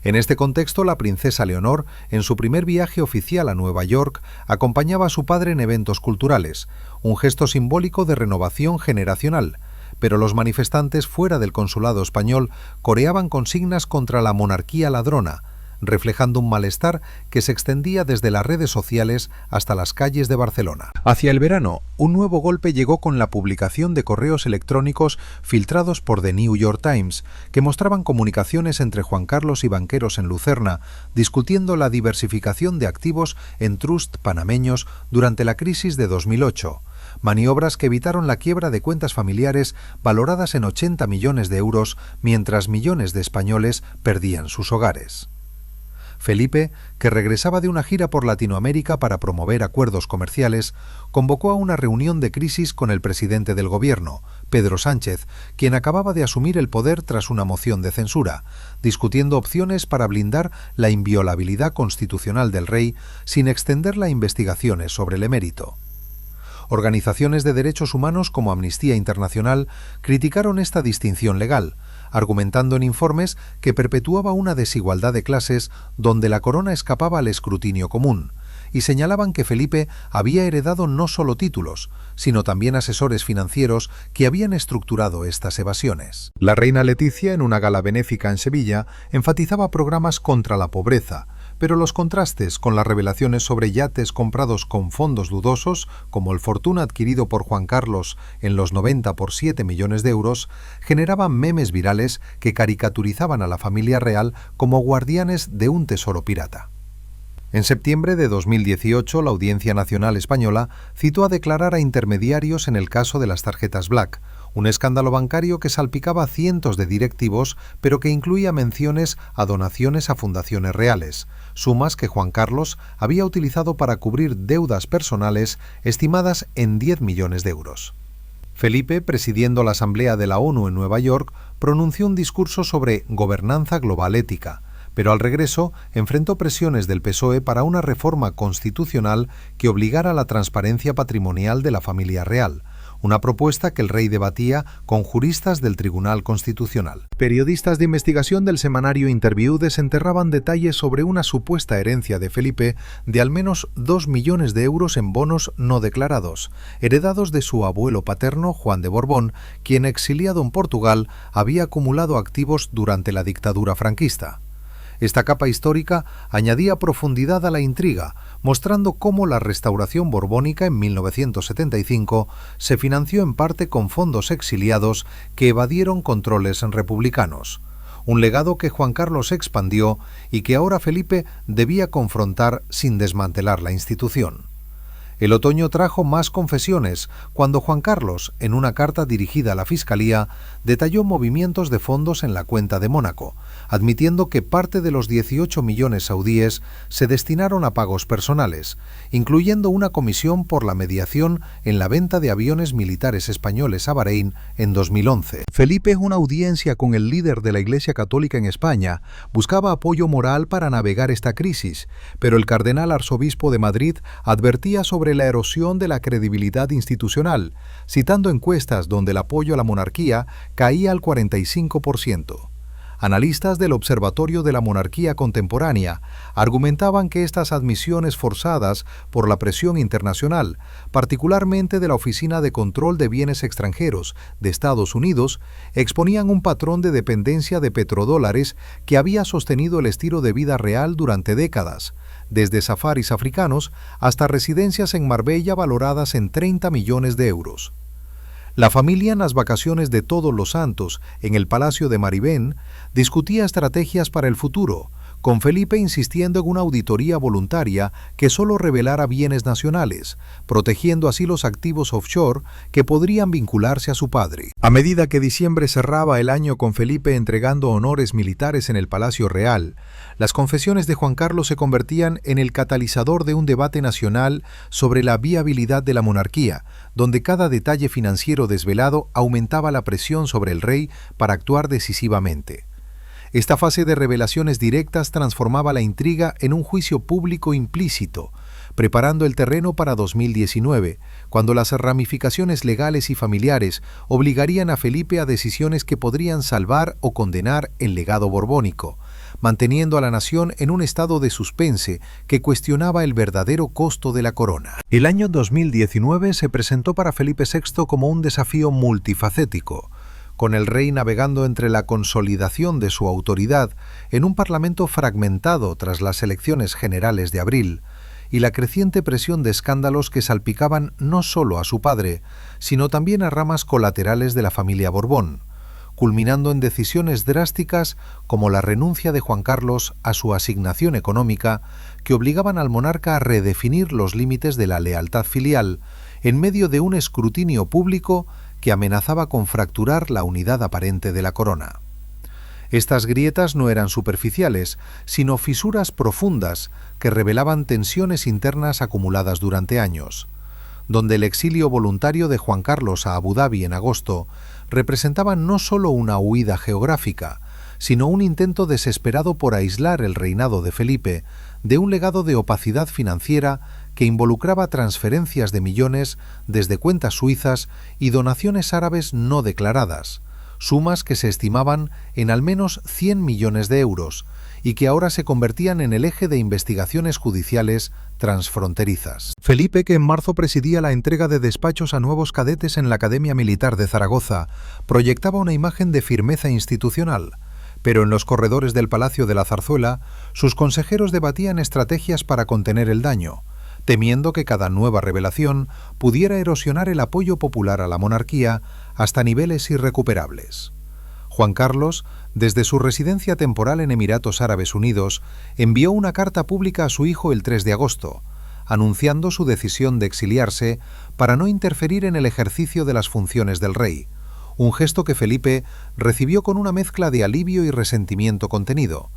En este contexto, la princesa Leonor, en su primer viaje oficial a Nueva York, acompañaba a su padre en eventos culturales, un gesto simbólico de renovación generacional, pero los manifestantes fuera del consulado español coreaban consignas contra la monarquía ladrona, reflejando un malestar que se extendía desde las redes sociales hasta las calles de Barcelona. Hacia el verano, un nuevo golpe llegó con la publicación de correos electrónicos filtrados por The New York Times, que mostraban comunicaciones entre Juan Carlos y banqueros en Lucerna, discutiendo la diversificación de activos en trust panameños durante la crisis de 2008. Maniobras que evitaron la quiebra de cuentas familiares valoradas en 80 millones de euros, mientras millones de españoles perdían sus hogares. Felipe, que regresaba de una gira por Latinoamérica para promover acuerdos comerciales, convocó a una reunión de crisis con el presidente del gobierno, Pedro Sánchez, quien acababa de asumir el poder tras una moción de censura, discutiendo opciones para blindar la inviolabilidad constitucional del rey sin extender las investigaciones sobre el emérito. Organizaciones de derechos humanos como Amnistía Internacional criticaron esta distinción legal, argumentando en informes que perpetuaba una desigualdad de clases donde la corona escapaba al escrutinio común, y señalaban que Felipe había heredado no solo títulos, sino también asesores financieros que habían estructurado estas evasiones. La reina Leticia, en una gala benéfica en Sevilla, enfatizaba programas contra la pobreza, pero los contrastes con las revelaciones sobre yates comprados con fondos dudosos, como el Fortuna adquirido por Juan Carlos en los 90 por 7 millones de euros, generaban memes virales que caricaturizaban a la familia real como guardianes de un tesoro pirata. En septiembre de 2018, la Audiencia Nacional Española citó a declarar a intermediarios en el caso de las tarjetas Black, un escándalo bancario que salpicaba a cientos de directivos, pero que incluía menciones a donaciones a fundaciones reales, sumas que Juan Carlos había utilizado para cubrir deudas personales estimadas en 10 millones de euros. Felipe, presidiendo la Asamblea de la ONU en Nueva York, pronunció un discurso sobre gobernanza global ética, pero al regreso enfrentó presiones del PSOE para una reforma constitucional que obligara a la transparencia patrimonial de la familia real, una propuesta que el rey debatía con juristas del Tribunal Constitucional. Periodistas de investigación del semanario Interview desenterraban detalles sobre una supuesta herencia de Felipe de al menos 2 millones de euros en bonos no declarados, heredados de su abuelo paterno, Juan de Borbón, quien, exiliado en Portugal, había acumulado activos durante la dictadura franquista. Esta capa histórica añadía profundidad a la intriga, mostrando cómo la restauración borbónica en 1975 se financió en parte con fondos exiliados que evadieron controles republicanos, un legado que Juan Carlos expandió y que ahora Felipe debía confrontar sin desmantelar la institución. El otoño trajo más confesiones, cuando Juan Carlos, en una carta dirigida a la Fiscalía, detalló movimientos de fondos en la cuenta de Mónaco, admitiendo que parte de los 18 millones saudíes se destinaron a pagos personales, incluyendo una comisión por la mediación en la venta de aviones militares españoles a Bahrein en 2011. Felipe, en una audiencia con el líder de la Iglesia Católica en España, buscaba apoyo moral para navegar esta crisis, pero el cardenal arzobispo de Madrid advertía sobre la erosión de la credibilidad institucional, citando encuestas donde el apoyo a la monarquía caía al 45%. Analistas del Observatorio de la Monarquía Contemporánea argumentaban que estas admisiones forzadas por la presión internacional, particularmente de la Oficina de Control de Bienes Extranjeros de Estados Unidos, exponían un patrón de dependencia de petrodólares que había sostenido el estilo de vida real durante décadas, desde safaris africanos hasta residencias en Marbella valoradas en 30 millones de euros. La familia, en las vacaciones de Todos los Santos, en el Palacio de Maribén, discutía estrategias para el futuro, con Felipe insistiendo en una auditoría voluntaria que solo revelara bienes nacionales, protegiendo así los activos offshore que podrían vincularse a su padre. A medida que diciembre cerraba el año con Felipe entregando honores militares en el Palacio Real, las confesiones de Juan Carlos se convertían en el catalizador de un debate nacional sobre la viabilidad de la monarquía, donde cada detalle financiero desvelado aumentaba la presión sobre el rey para actuar decisivamente. Esta fase de revelaciones directas transformaba la intriga en un juicio público implícito, preparando el terreno para 2019, cuando las ramificaciones legales y familiares obligarían a Felipe a decisiones que podrían salvar o condenar el legado borbónico, manteniendo a la nación en un estado de suspense que cuestionaba el verdadero costo de la corona. El año 2019 se presentó para Felipe VI como un desafío multifacético, con el rey navegando entre la consolidación de su autoridad en un parlamento fragmentado tras las elecciones generales de abril y la creciente presión de escándalos que salpicaban no solo a su padre, sino también a ramas colaterales de la familia Borbón, culminando en decisiones drásticas como la renuncia de Juan Carlos a su asignación económica que obligaban al monarca a redefinir los límites de la lealtad filial en medio de un escrutinio público que amenazaba con fracturar la unidad aparente de la corona. Estas grietas no eran superficiales, sino fisuras profundas que revelaban tensiones internas acumuladas durante años, donde el exilio voluntario de Juan Carlos a Abu Dhabi en agosto representaba no solo una huida geográfica, sino un intento desesperado por aislar el reinado de Felipe de un legado de opacidad financiera que involucraba transferencias de millones desde cuentas suizas y donaciones árabes no declaradas, sumas que se estimaban en al menos 100 millones de euros y que ahora se convertían en el eje de investigaciones judiciales transfronterizas. Felipe, que en marzo presidía la entrega de despachos a nuevos cadetes en la Academia Militar de Zaragoza, proyectaba una imagen de firmeza institucional, pero en los corredores del Palacio de la Zarzuela, sus consejeros debatían estrategias para contener el daño, temiendo que cada nueva revelación pudiera erosionar el apoyo popular a la monarquía hasta niveles irrecuperables. Juan Carlos, desde su residencia temporal en Emiratos Árabes Unidos, envió una carta pública a su hijo el 3 de agosto, anunciando su decisión de exiliarse para no interferir en el ejercicio de las funciones del rey, un gesto que Felipe recibió con una mezcla de alivio y resentimiento contenido,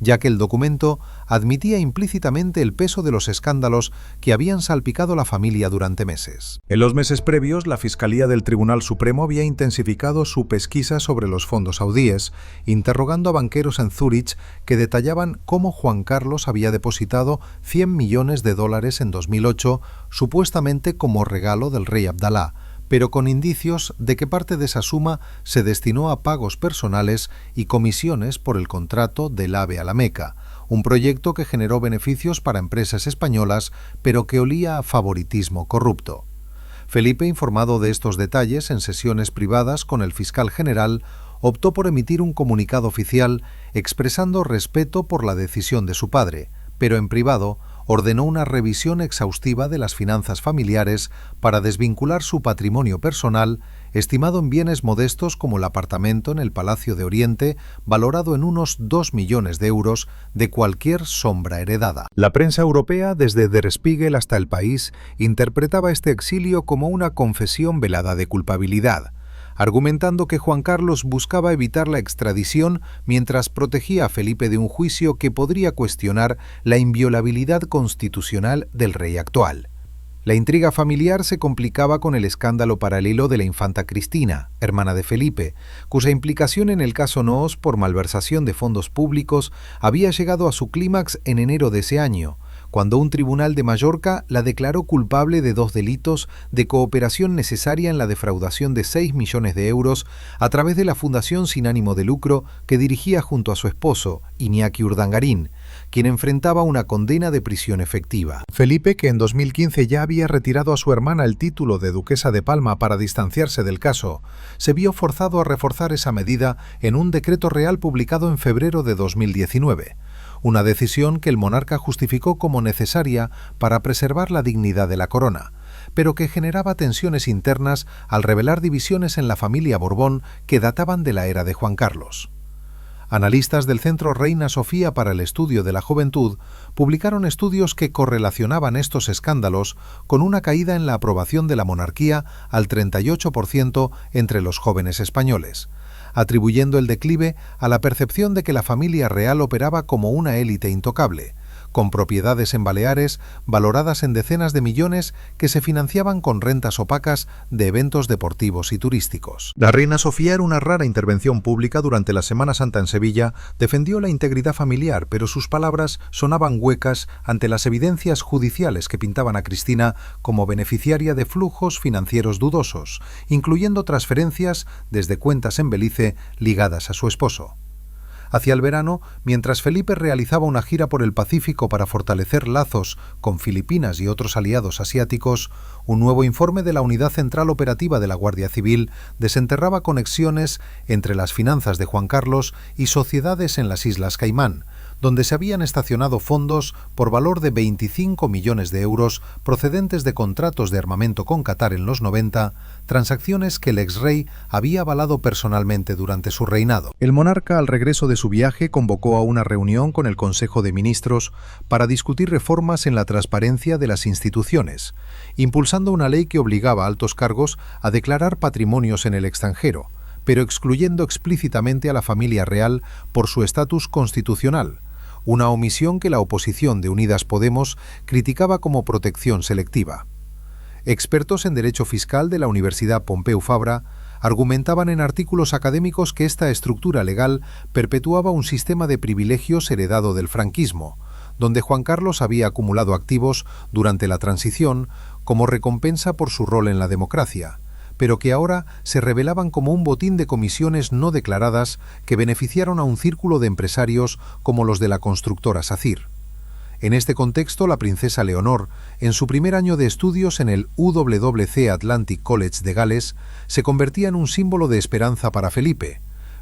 ya que el documento admitía implícitamente el peso de los escándalos que habían salpicado la familia durante meses. En los meses previos, la Fiscalía del Tribunal Supremo había intensificado su pesquisa sobre los fondos saudíes, interrogando a banqueros en Zúrich que detallaban cómo Juan Carlos había depositado 100 millones de dólares en 2008, supuestamente como regalo del rey Abdalá, pero con indicios de que parte de esa suma se destinó a pagos personales y comisiones por el contrato del AVE a la Meca, un proyecto que generó beneficios para empresas españolas, pero que olía a favoritismo corrupto. Felipe, informado de estos detalles en sesiones privadas con el fiscal general, optó por emitir un comunicado oficial expresando respeto por la decisión de su padre, pero en privado ordenó una revisión exhaustiva de las finanzas familiares para desvincular su patrimonio personal, estimado en bienes modestos como el apartamento en el Palacio de Oriente, valorado en unos 2 millones de euros, de cualquier sombra heredada. La prensa europea, desde Der Spiegel hasta El País, interpretaba este exilio como una confesión velada de culpabilidad, argumentando que Juan Carlos buscaba evitar la extradición mientras protegía a Felipe de un juicio que podría cuestionar la inviolabilidad constitucional del rey actual. La intriga familiar se complicaba con el escándalo paralelo de la infanta Cristina, hermana de Felipe, cuya implicación en el caso Noos por malversación de fondos públicos había llegado a su clímax en enero de ese año, cuando un tribunal de Mallorca la declaró culpable de 2 delitos de cooperación necesaria en la defraudación de 6 millones de euros a través de la fundación sin ánimo de lucro que dirigía junto a su esposo, Iñaki Urdangarín, quien enfrentaba una condena de prisión efectiva. Felipe, que en 2015 ya había retirado a su hermana el título de duquesa de Palma para distanciarse del caso, se vio forzado a reforzar esa medida en un decreto real publicado en febrero de 2019. Una decisión que el monarca justificó como necesaria para preservar la dignidad de la corona, pero que generaba tensiones internas al revelar divisiones en la familia Borbón que databan de la era de Juan Carlos. Analistas del Centro Reina Sofía para el Estudio de la Juventud publicaron estudios que correlacionaban estos escándalos con una caída en la aprobación de la monarquía al 38% entre los jóvenes españoles, atribuyendo el declive a la percepción de que la familia real operaba como una élite intocable, con propiedades en Baleares valoradas en decenas de millones que se financiaban con rentas opacas de eventos deportivos y turísticos. La reina Sofía, en una rara intervención pública durante la Semana Santa en Sevilla, defendió la integridad familiar, pero sus palabras sonaban huecas ante las evidencias judiciales que pintaban a Cristina como beneficiaria de flujos financieros dudosos, incluyendo transferencias desde cuentas en Belice ligadas a su esposo. Hacia el verano, mientras Felipe realizaba una gira por el Pacífico para fortalecer lazos con Filipinas y otros aliados asiáticos, un nuevo informe de la Unidad Central Operativa de la Guardia Civil desenterraba conexiones entre las finanzas de Juan Carlos y sociedades en las Islas Caimán, donde se habían estacionado fondos por valor de 25 millones de euros procedentes de contratos de armamento con Qatar en los 90, transacciones que el exrey había avalado personalmente durante su reinado. El monarca, al regreso de su viaje, convocó a una reunión con el Consejo de Ministros para discutir reformas en la transparencia de las instituciones, impulsando una ley que obligaba a altos cargos a declarar patrimonios en el extranjero, pero excluyendo explícitamente a la familia real por su estatus constitucional, una omisión que la oposición de Unidas Podemos criticaba como protección selectiva. Expertos en derecho fiscal de la Universidad Pompeu Fabra argumentaban en artículos académicos que esta estructura legal perpetuaba un sistema de privilegios heredado del franquismo, donde Juan Carlos había acumulado activos durante la transición como recompensa por su rol en la democracia, pero que ahora se revelaban como un botín de comisiones no declaradas que beneficiaron a un círculo de empresarios como los de la constructora SACIR. En este contexto, la princesa Leonor, en su primer año de estudios en el UWC Atlantic College de Gales, se convertía en un símbolo de esperanza para Felipe,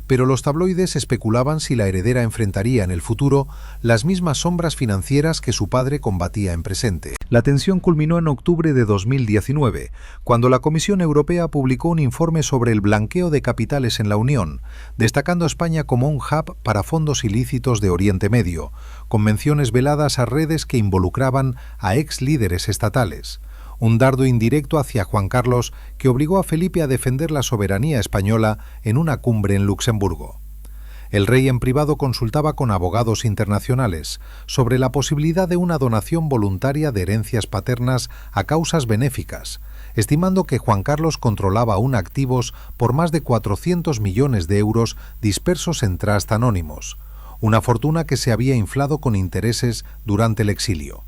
pero los tabloides especulaban si la heredera enfrentaría en el futuro las mismas sombras financieras que su padre combatía en presente. La tensión culminó en octubre de 2019, cuando la Comisión Europea publicó un informe sobre el blanqueo de capitales en la Unión, destacando a España como un hub para fondos ilícitos de Oriente Medio, con menciones veladas a redes que involucraban a ex líderes estatales. Un dardo indirecto hacia Juan Carlos que obligó a Felipe a defender la soberanía española en una cumbre en Luxemburgo. El rey en privado consultaba con abogados internacionales sobre la posibilidad de una donación voluntaria de herencias paternas a causas benéficas, estimando que Juan Carlos controlaba aún activos por más de 400 millones de euros dispersos en trust anónimos, una fortuna que se había inflado con intereses durante el exilio.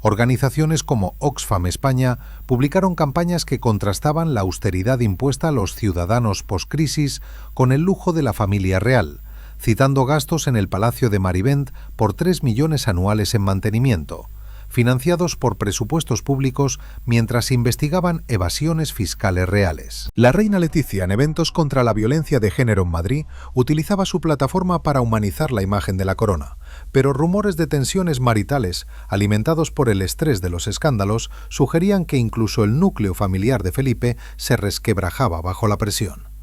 Organizaciones como Oxfam España publicaron campañas que contrastaban la austeridad impuesta a los ciudadanos poscrisis con el lujo de la familia real, citando gastos en el Palacio de Marivent por 3 millones anuales en mantenimiento, financiados por presupuestos públicos mientras investigaban evasiones fiscales reales. La reina Letizia, en eventos contra la violencia de género en Madrid, utilizaba su plataforma para humanizar la imagen de la corona, pero rumores de tensiones maritales, alimentados por el estrés de los escándalos, sugerían que incluso el núcleo familiar de Felipe se resquebrajaba bajo la presión.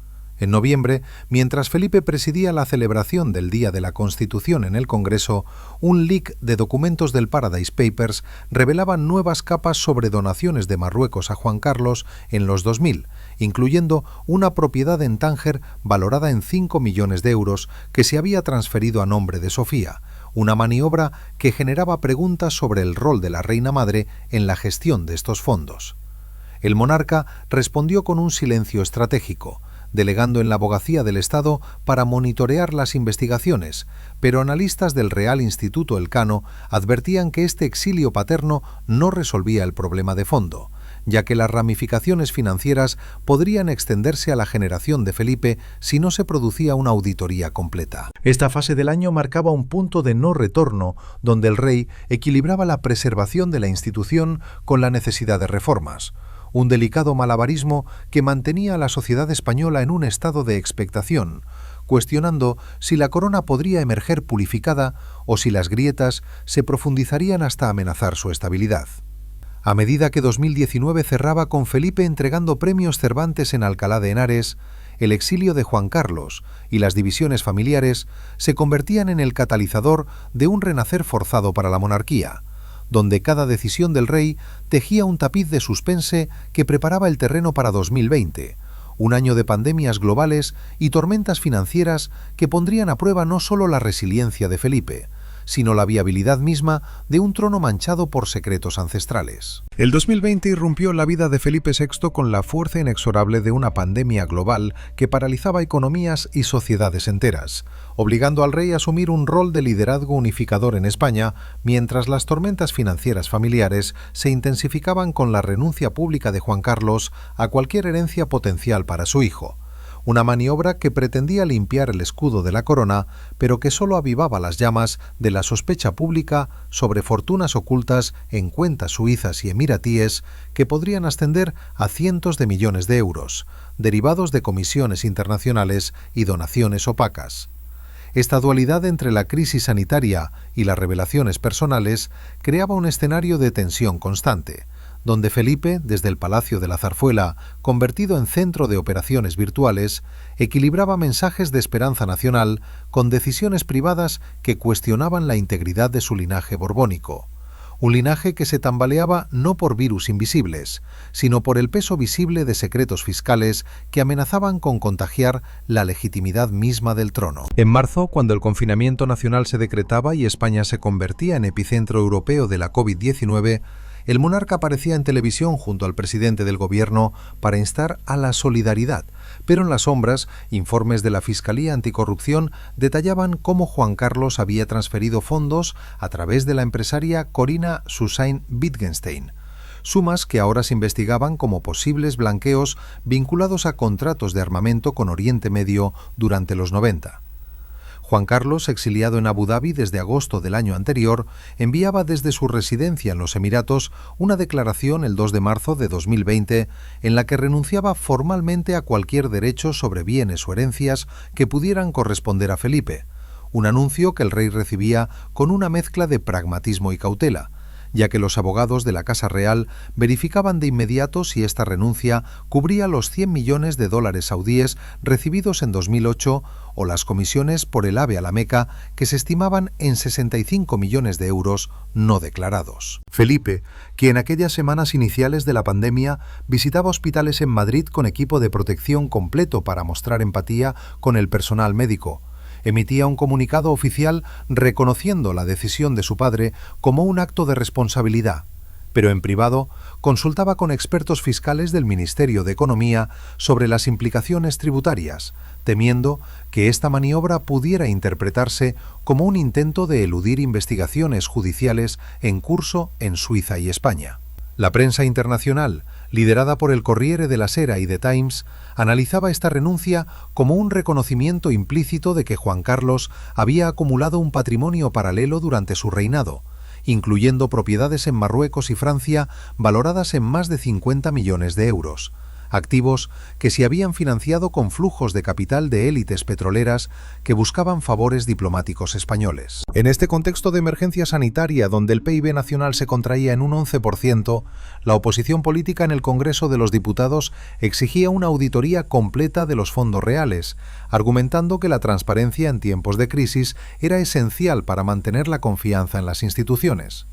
En noviembre, mientras Felipe presidía la celebración del Día de la Constitución en el Congreso, un leak de documentos del Paradise Papers revelaban nuevas capas sobre donaciones de Marruecos a Juan Carlos en los 2000, incluyendo una propiedad en Tánger valorada en 5 millones de euros que se había transferido a nombre de Sofía, una maniobra que generaba preguntas sobre el rol de la reina madre en la gestión de estos fondos. El monarca respondió con un silencio estratégico, delegando en la Abogacía del Estado para monitorear las investigaciones, pero analistas del Real Instituto Elcano advertían que este exilio paterno no resolvía el problema de fondo, ya que las ramificaciones financieras podrían extenderse a la generación de Felipe si no se producía una auditoría completa. Esta fase del año marcaba un punto de no retorno, donde el rey equilibraba la preservación de la institución con la necesidad de reformas, un delicado malabarismo que mantenía a la sociedad española en un estado de expectación, cuestionando si la corona podría emerger purificada o si las grietas se profundizarían hasta amenazar su estabilidad. A medida que 2019 cerraba con Felipe entregando premios Cervantes en Alcalá de Henares, el exilio de Juan Carlos y las divisiones familiares se convertían en el catalizador de un renacer forzado para la monarquía, donde cada decisión del rey tejía un tapiz de suspense que preparaba el terreno para 2020, un año de pandemias globales y tormentas financieras que pondrían a prueba no solo la resiliencia de Felipe, sino la viabilidad misma de un trono manchado por secretos ancestrales. El 2020 irrumpió en la vida de Felipe VI con la fuerza inexorable de una pandemia global que paralizaba economías y sociedades enteras, obligando al rey a asumir un rol de liderazgo unificador en España, mientras las tormentas financieras familiares se intensificaban con la renuncia pública de Juan Carlos a cualquier herencia potencial para su hijo. Una maniobra que pretendía limpiar el escudo de la corona, pero que solo avivaba las llamas de la sospecha pública sobre fortunas ocultas en cuentas suizas y emiratíes que podrían ascender a cientos de millones de euros, derivados de comisiones internacionales y donaciones opacas. Esta dualidad entre la crisis sanitaria y las revelaciones personales creaba un escenario de tensión constante, donde Felipe, desde el Palacio de la Zarzuela, convertido en centro de operaciones virtuales, equilibraba mensajes de esperanza nacional con decisiones privadas que cuestionaban la integridad de su linaje borbónico. Un linaje que se tambaleaba no por virus invisibles, sino por el peso visible de secretos fiscales que amenazaban con contagiar la legitimidad misma del trono. En marzo, cuando el confinamiento nacional se decretaba y España se convertía en epicentro europeo de la COVID-19, el monarca aparecía en televisión junto al presidente del gobierno para instar a la solidaridad, pero en las sombras, informes de la Fiscalía Anticorrupción detallaban cómo Juan Carlos había transferido fondos a través de la empresaria Corina Susain Wittgenstein, sumas que ahora se investigaban como posibles blanqueos vinculados a contratos de armamento con Oriente Medio durante los 90. Juan Carlos, exiliado en Abu Dhabi desde agosto del año anterior, enviaba desde su residencia en los Emiratos una declaración el 2 de marzo de 2020 en la que renunciaba formalmente a cualquier derecho sobre bienes o herencias que pudieran corresponder a Felipe, un anuncio que el rey recibía con una mezcla de pragmatismo y cautela, ya que los abogados de la Casa Real verificaban de inmediato si esta renuncia cubría los 100 millones de dólares saudíes recibidos en 2008 o las comisiones por el AVE a la Meca, que se estimaban en 65 millones de euros no declarados. Felipe, que en aquellas semanas iniciales de la pandemia visitaba hospitales en Madrid con equipo de protección completo para mostrar empatía con el personal médico, emitía un comunicado oficial reconociendo la decisión de su padre como un acto de responsabilidad, pero en privado consultaba con expertos fiscales del Ministerio de Economía sobre las implicaciones tributarias, temiendo que esta maniobra pudiera interpretarse como un intento de eludir investigaciones judiciales en curso en Suiza y España. La prensa internacional, liderada por el Corriere della Sera y The Times, analizaba esta renuncia como un reconocimiento implícito de que Juan Carlos había acumulado un patrimonio paralelo durante su reinado, incluyendo propiedades en Marruecos y Francia valoradas en más de 50 millones de euros, activos que se habían financiado con flujos de capital de élites petroleras que buscaban favores diplomáticos españoles. En este contexto de emergencia sanitaria, donde el PIB nacional se contraía en un 11%, la oposición política en el Congreso de los Diputados exigía una auditoría completa de los fondos reales, argumentando que la transparencia en tiempos de crisis era esencial para mantener la confianza en las instituciones.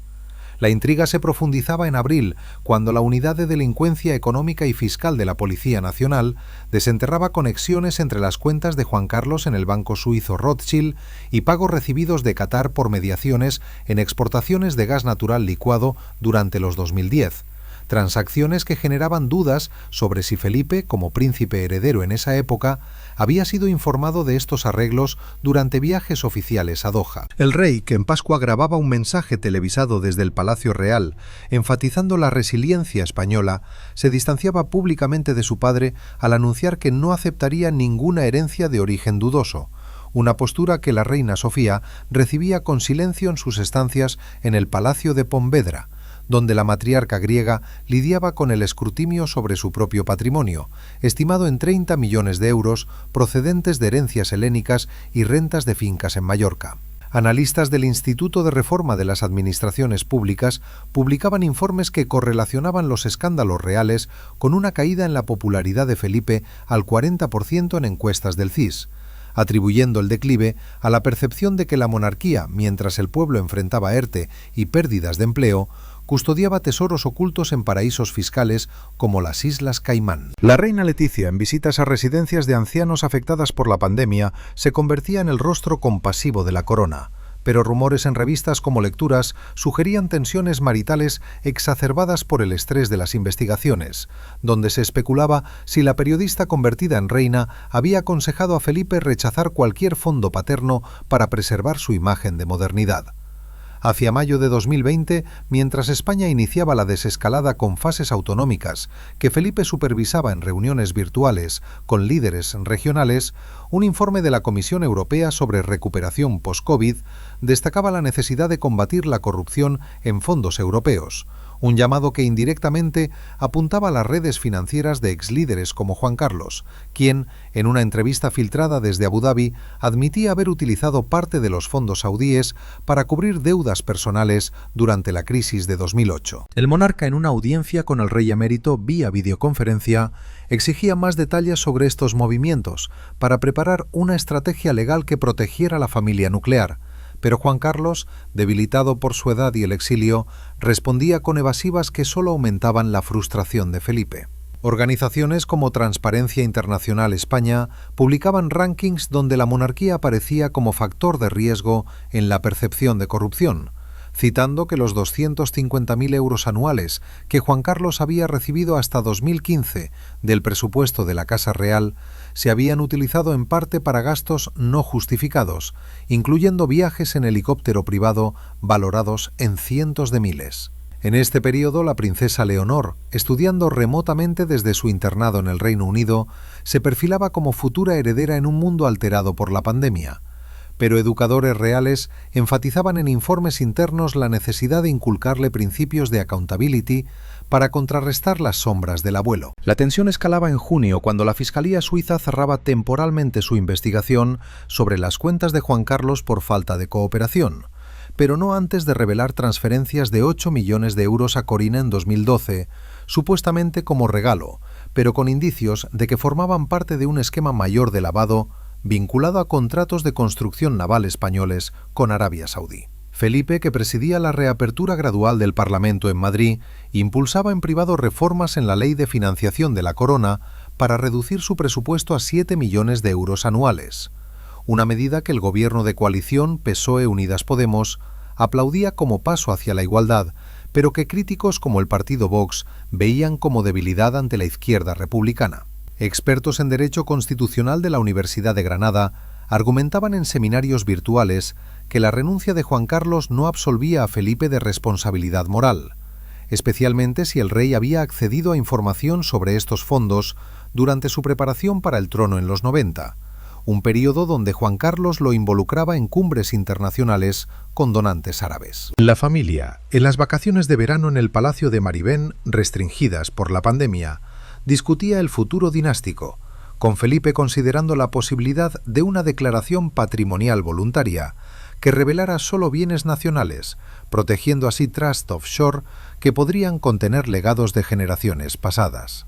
La intriga se profundizaba en abril, cuando la Unidad de Delincuencia Económica y Fiscal de la Policía Nacional desenterraba conexiones entre las cuentas de Juan Carlos en el banco suizo Rothschild y pagos recibidos de Qatar por mediaciones en exportaciones de gas natural licuado durante los 2010. Transacciones que generaban dudas sobre si Felipe, como príncipe heredero en esa época, había sido informado de estos arreglos durante viajes oficiales a Doha. El rey, que en Pascua grababa un mensaje televisado desde el Palacio Real, enfatizando la resiliencia española, se distanciaba públicamente de su padre al anunciar que no aceptaría ninguna herencia de origen dudoso, una postura que la reina Sofía recibía con silencio en sus estancias en el Palacio de Ponvedra, donde la matriarca griega lidiaba con el escrutinio sobre su propio patrimonio, estimado en 30 millones de euros procedentes de herencias helénicas y rentas de fincas en Mallorca. Analistas del Instituto de Reforma de las Administraciones Públicas publicaban informes que correlacionaban los escándalos reales con una caída en la popularidad de Felipe al 40% en encuestas del CIS, atribuyendo el declive a la percepción de que la monarquía, mientras el pueblo enfrentaba ERTE y pérdidas de empleo, custodiaba tesoros ocultos en paraísos fiscales como las Islas Caimán. La reina Leticia, en visitas a residencias de ancianos afectadas por la pandemia, se convertía en el rostro compasivo de la corona, pero rumores en revistas como Lecturas sugerían tensiones maritales exacerbadas por el estrés de las investigaciones, donde se especulaba si la periodista convertida en reina había aconsejado a Felipe rechazar cualquier fondo paterno para preservar su imagen de modernidad. Hacia mayo de 2020, mientras España iniciaba la desescalada con fases autonómicas que Felipe supervisaba en reuniones virtuales con líderes regionales, un informe de la Comisión Europea sobre recuperación post-COVID destacaba la necesidad de combatir la corrupción en fondos europeos, un llamado que indirectamente apuntaba a las redes financieras de exlíderes como Juan Carlos, quien, en una entrevista filtrada desde Abu Dhabi, admitía haber utilizado parte de los fondos saudíes para cubrir deudas personales durante la crisis de 2008. El monarca, en una audiencia con el rey emérito vía videoconferencia, exigía más detalles sobre estos movimientos para preparar una estrategia legal que protegiera a la familia nuclear, pero Juan Carlos, debilitado por su edad y el exilio, respondía con evasivas que solo aumentaban la frustración de Felipe. Organizaciones como Transparencia Internacional España publicaban rankings donde la monarquía aparecía como factor de riesgo en la percepción de corrupción, citando que los 250.000 euros anuales que Juan Carlos había recibido hasta 2015 del presupuesto de la Casa Real se habían utilizado en parte para gastos no justificados, incluyendo viajes en helicóptero privado valorados en cientos de miles. En este periodo, la princesa Leonor, estudiando remotamente desde su internado en el Reino Unido, se perfilaba como futura heredera en un mundo alterado por la pandemia. Pero educadores reales enfatizaban en informes internos la necesidad de inculcarle principios de accountability para contrarrestar las sombras del abuelo. La tensión escalaba en junio cuando la Fiscalía Suiza cerraba temporalmente su investigación sobre las cuentas de Juan Carlos por falta de cooperación, pero no antes de revelar transferencias de 8 millones de euros a Corina en 2012, supuestamente como regalo, pero con indicios de que formaban parte de un esquema mayor de lavado vinculado a contratos de construcción naval españoles con Arabia Saudí. Felipe, que presidía la reapertura gradual del Parlamento en Madrid, impulsaba en privado reformas en la Ley de Financiación de la Corona para reducir su presupuesto a 7 millones de euros anuales, una medida que el gobierno de coalición PSOE-Unidas Podemos aplaudía como paso hacia la igualdad, pero que críticos como el partido Vox veían como debilidad ante la izquierda republicana. Expertos en Derecho Constitucional de la Universidad de Granada argumentaban en seminarios virtuales que la renuncia de Juan Carlos no absolvía a Felipe de responsabilidad moral, especialmente si el rey había accedido a información sobre estos fondos durante su preparación para el trono en los 90, un periodo donde Juan Carlos lo involucraba en cumbres internacionales con donantes árabes. La familia, en las vacaciones de verano en el Palacio de Maribén, restringidas por la pandemia, discutía el futuro dinástico, con Felipe considerando la posibilidad de una declaración patrimonial voluntaria que revelara solo bienes nacionales, protegiendo así trusts offshore que podrían contener legados de generaciones pasadas.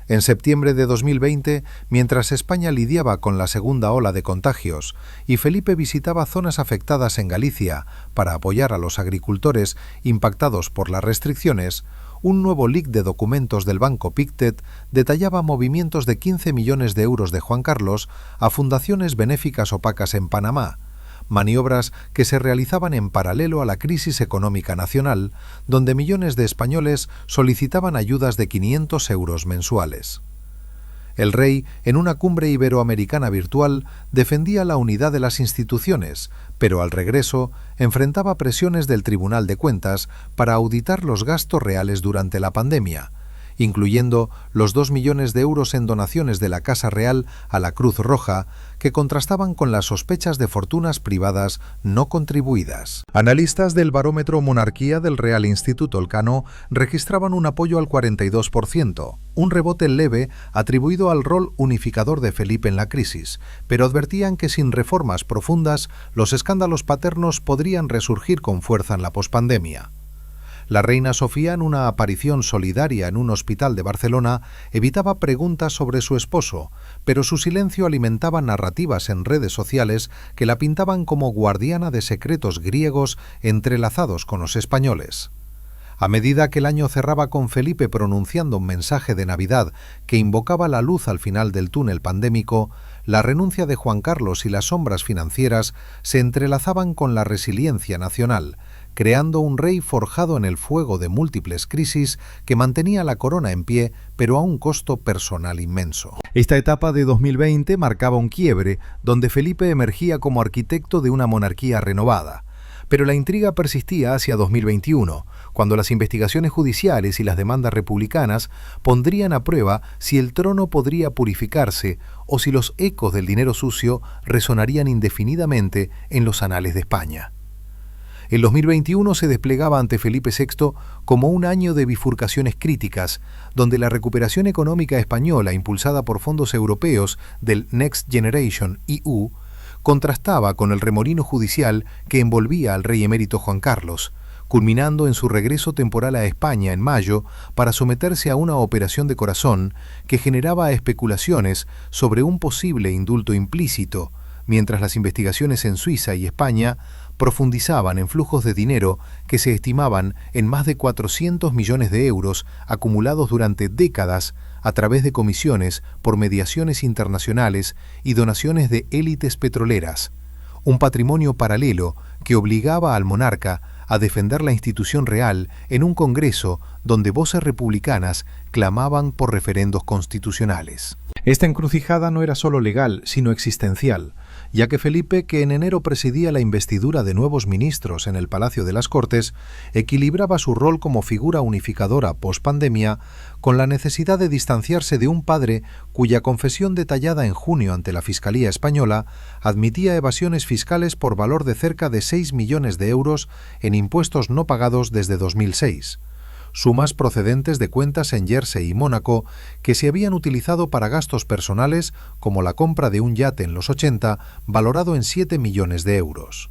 En septiembre de 2020, mientras España lidiaba con la segunda ola de contagios y Felipe visitaba zonas afectadas en Galicia para apoyar a los agricultores impactados por las restricciones, un nuevo leak de documentos del banco Pictet detallaba movimientos de 15 millones de euros de Juan Carlos a fundaciones benéficas opacas en Panamá, maniobras que se realizaban en paralelo a la crisis económica nacional, donde millones de españoles solicitaban ayudas de 500 euros mensuales. El rey, en una cumbre iberoamericana virtual, defendía la unidad de las instituciones, pero al regreso enfrentaba presiones del Tribunal de Cuentas para auditar los gastos reales durante la pandemia, incluyendo los 2 millones de euros en donaciones de la Casa Real a la Cruz Roja, que contrastaban con las sospechas de fortunas privadas no contribuidas. Analistas del barómetro Monarquía del Real Instituto Elcano registraban un apoyo al 42%, un rebote leve atribuido al rol unificador de Felipe en la crisis, pero advertían que sin reformas profundas, los escándalos paternos podrían resurgir con fuerza en la pospandemia. La reina Sofía, en una aparición solidaria en un hospital de Barcelona, evitaba preguntas sobre su esposo, pero su silencio alimentaba narrativas en redes sociales que la pintaban como guardiana de secretos griegos entrelazados con los españoles. A medida que el año cerraba con Felipe pronunciando un mensaje de Navidad que invocaba la luz al final del túnel pandémico, la renuncia de Juan Carlos y las sombras financieras se entrelazaban con la resiliencia nacional, creando un rey forjado en el fuego de múltiples crisis que mantenía la corona en pie, pero a un costo personal inmenso. Esta etapa de 2020 marcaba un quiebre, donde Felipe emergía como arquitecto de una monarquía renovada. Pero la intriga persistía hacia 2021, cuando las investigaciones judiciales y las demandas republicanas pondrían a prueba si el trono podría purificarse o si los ecos del dinero sucio resonarían indefinidamente en los anales de España. El 2021 se desplegaba ante Felipe VI como un año de bifurcaciones críticas, donde la recuperación económica española impulsada por fondos europeos del Next Generation EU contrastaba con el remolino judicial que envolvía al rey emérito Juan Carlos, culminando en su regreso temporal a España en mayo para someterse a una operación de corazón que generaba especulaciones sobre un posible indulto implícito, mientras las investigaciones en Suiza y España profundizaban en flujos de dinero que se estimaban en más de 400 millones de euros acumulados durante décadas a través de comisiones por mediaciones internacionales y donaciones de élites petroleras, un patrimonio paralelo que obligaba al monarca a defender la institución real en un Congreso donde voces republicanas clamaban por referendos constitucionales. Esta encrucijada no era solo legal, sino existencial, ya que Felipe, que en enero presidía la investidura de nuevos ministros en el Palacio de las Cortes, equilibraba su rol como figura unificadora post-pandemia con la necesidad de distanciarse de un padre cuya confesión detallada en junio ante la Fiscalía Española admitía evasiones fiscales por valor de cerca de 6 millones de euros en impuestos no pagados desde 2006. Sumas procedentes de cuentas en Jersey y Mónaco que se habían utilizado para gastos personales como la compra de un yate en los 80 valorado en 7 millones de euros.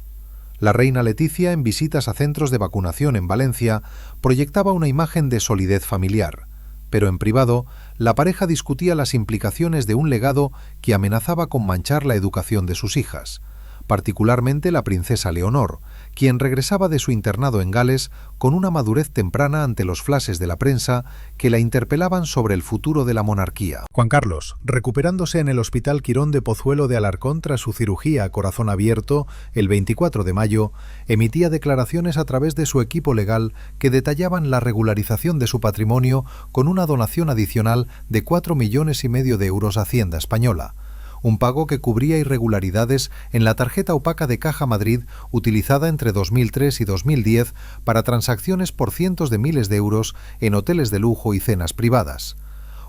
La reina Leticia, en visitas a centros de vacunación en Valencia, proyectaba una imagen de solidez familiar, pero en privado la pareja discutía las implicaciones de un legado que amenazaba con manchar la educación de sus hijas, particularmente la princesa Leonor, quien regresaba de su internado en Gales con una madurez temprana ante los flashes de la prensa que la interpelaban sobre el futuro de la monarquía. Juan Carlos, recuperándose en el Hospital Quirón de Pozuelo de Alarcón tras su cirugía a corazón abierto el 24 de mayo, emitía declaraciones a través de su equipo legal que detallaban la regularización de su patrimonio con una donación adicional de 4,5 millones de euros a Hacienda Española, un pago que cubría irregularidades en la tarjeta opaca de Caja Madrid utilizada entre 2003 y 2010 para transacciones por cientos de miles de euros en hoteles de lujo y cenas privadas.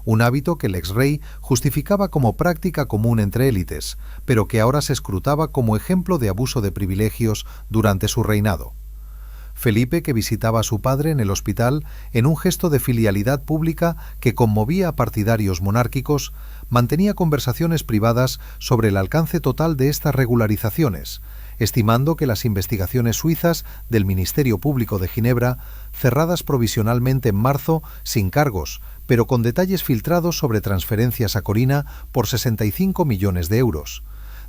Un hábito que el exrey justificaba como práctica común entre élites, pero que ahora se escrutaba como ejemplo de abuso de privilegios durante su reinado. Felipe, que visitaba a su padre en el hospital en un gesto de filialidad pública que conmovía a partidarios monárquicos, mantenía conversaciones privadas sobre el alcance total de estas regularizaciones, estimando que las investigaciones suizas del Ministerio Público de Ginebra, cerradas provisionalmente en marzo sin cargos, pero con detalles filtrados sobre transferencias a Corina por 65 millones de euros,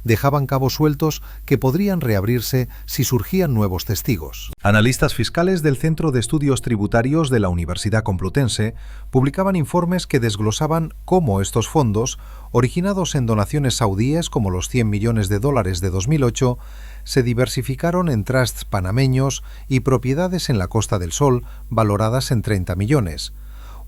dejaban cabos sueltos que podrían reabrirse si surgían nuevos testigos. Analistas fiscales del Centro de Estudios Tributarios de la Universidad Complutense publicaban informes que desglosaban cómo estos fondos, originados en donaciones saudíes como los 100 millones de dólares de 2008, se diversificaron en trusts panameños y propiedades en la Costa del Sol valoradas en 30 millones.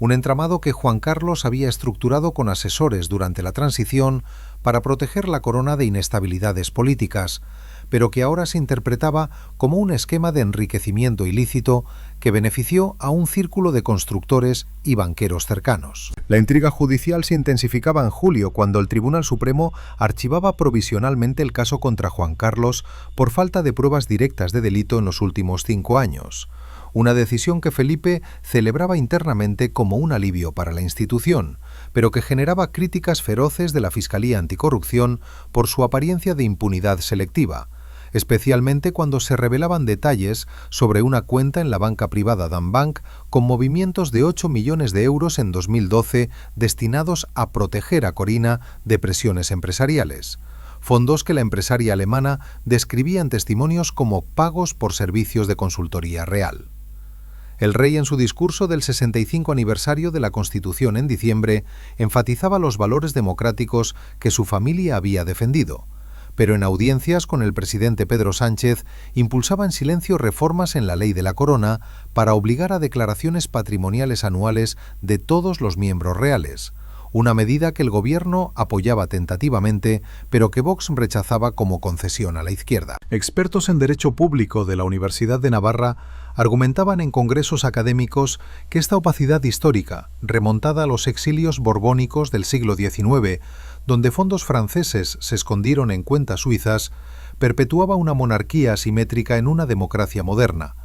Un entramado que Juan Carlos había estructurado con asesores durante la transición para proteger la corona de inestabilidades políticas, pero que ahora se interpretaba como un esquema de enriquecimiento ilícito que benefició a un círculo de constructores y banqueros cercanos. La intriga judicial se intensificaba en julio, cuando el Tribunal Supremo archivaba provisionalmente el caso contra Juan Carlos por falta de pruebas directas de delito en los últimos 5 años. Una decisión que Felipe celebraba internamente como un alivio para la institución, pero que generaba críticas feroces de la Fiscalía Anticorrupción por su apariencia de impunidad selectiva, especialmente cuando se revelaban detalles sobre una cuenta en la banca privada Danbank con movimientos de 8 millones de euros en 2012 destinados a proteger a Corina de presiones empresariales, fondos que la empresaria alemana describía en testimonios como pagos por servicios de consultoría real. El rey, en su discurso del 65 aniversario de la Constitución en diciembre, enfatizaba los valores democráticos que su familia había defendido, pero en audiencias con el presidente Pedro Sánchez impulsaba en silencio reformas en la ley de la corona para obligar a declaraciones patrimoniales anuales de todos los miembros reales, una medida que el gobierno apoyaba tentativamente, pero que Vox rechazaba como concesión a la izquierda. Expertos en Derecho Público de la Universidad de Navarra argumentaban en congresos académicos que esta opacidad histórica, remontada a los exilios borbónicos del siglo XIX, donde fondos franceses se escondieron en cuentas suizas, perpetuaba una monarquía asimétrica en una democracia moderna,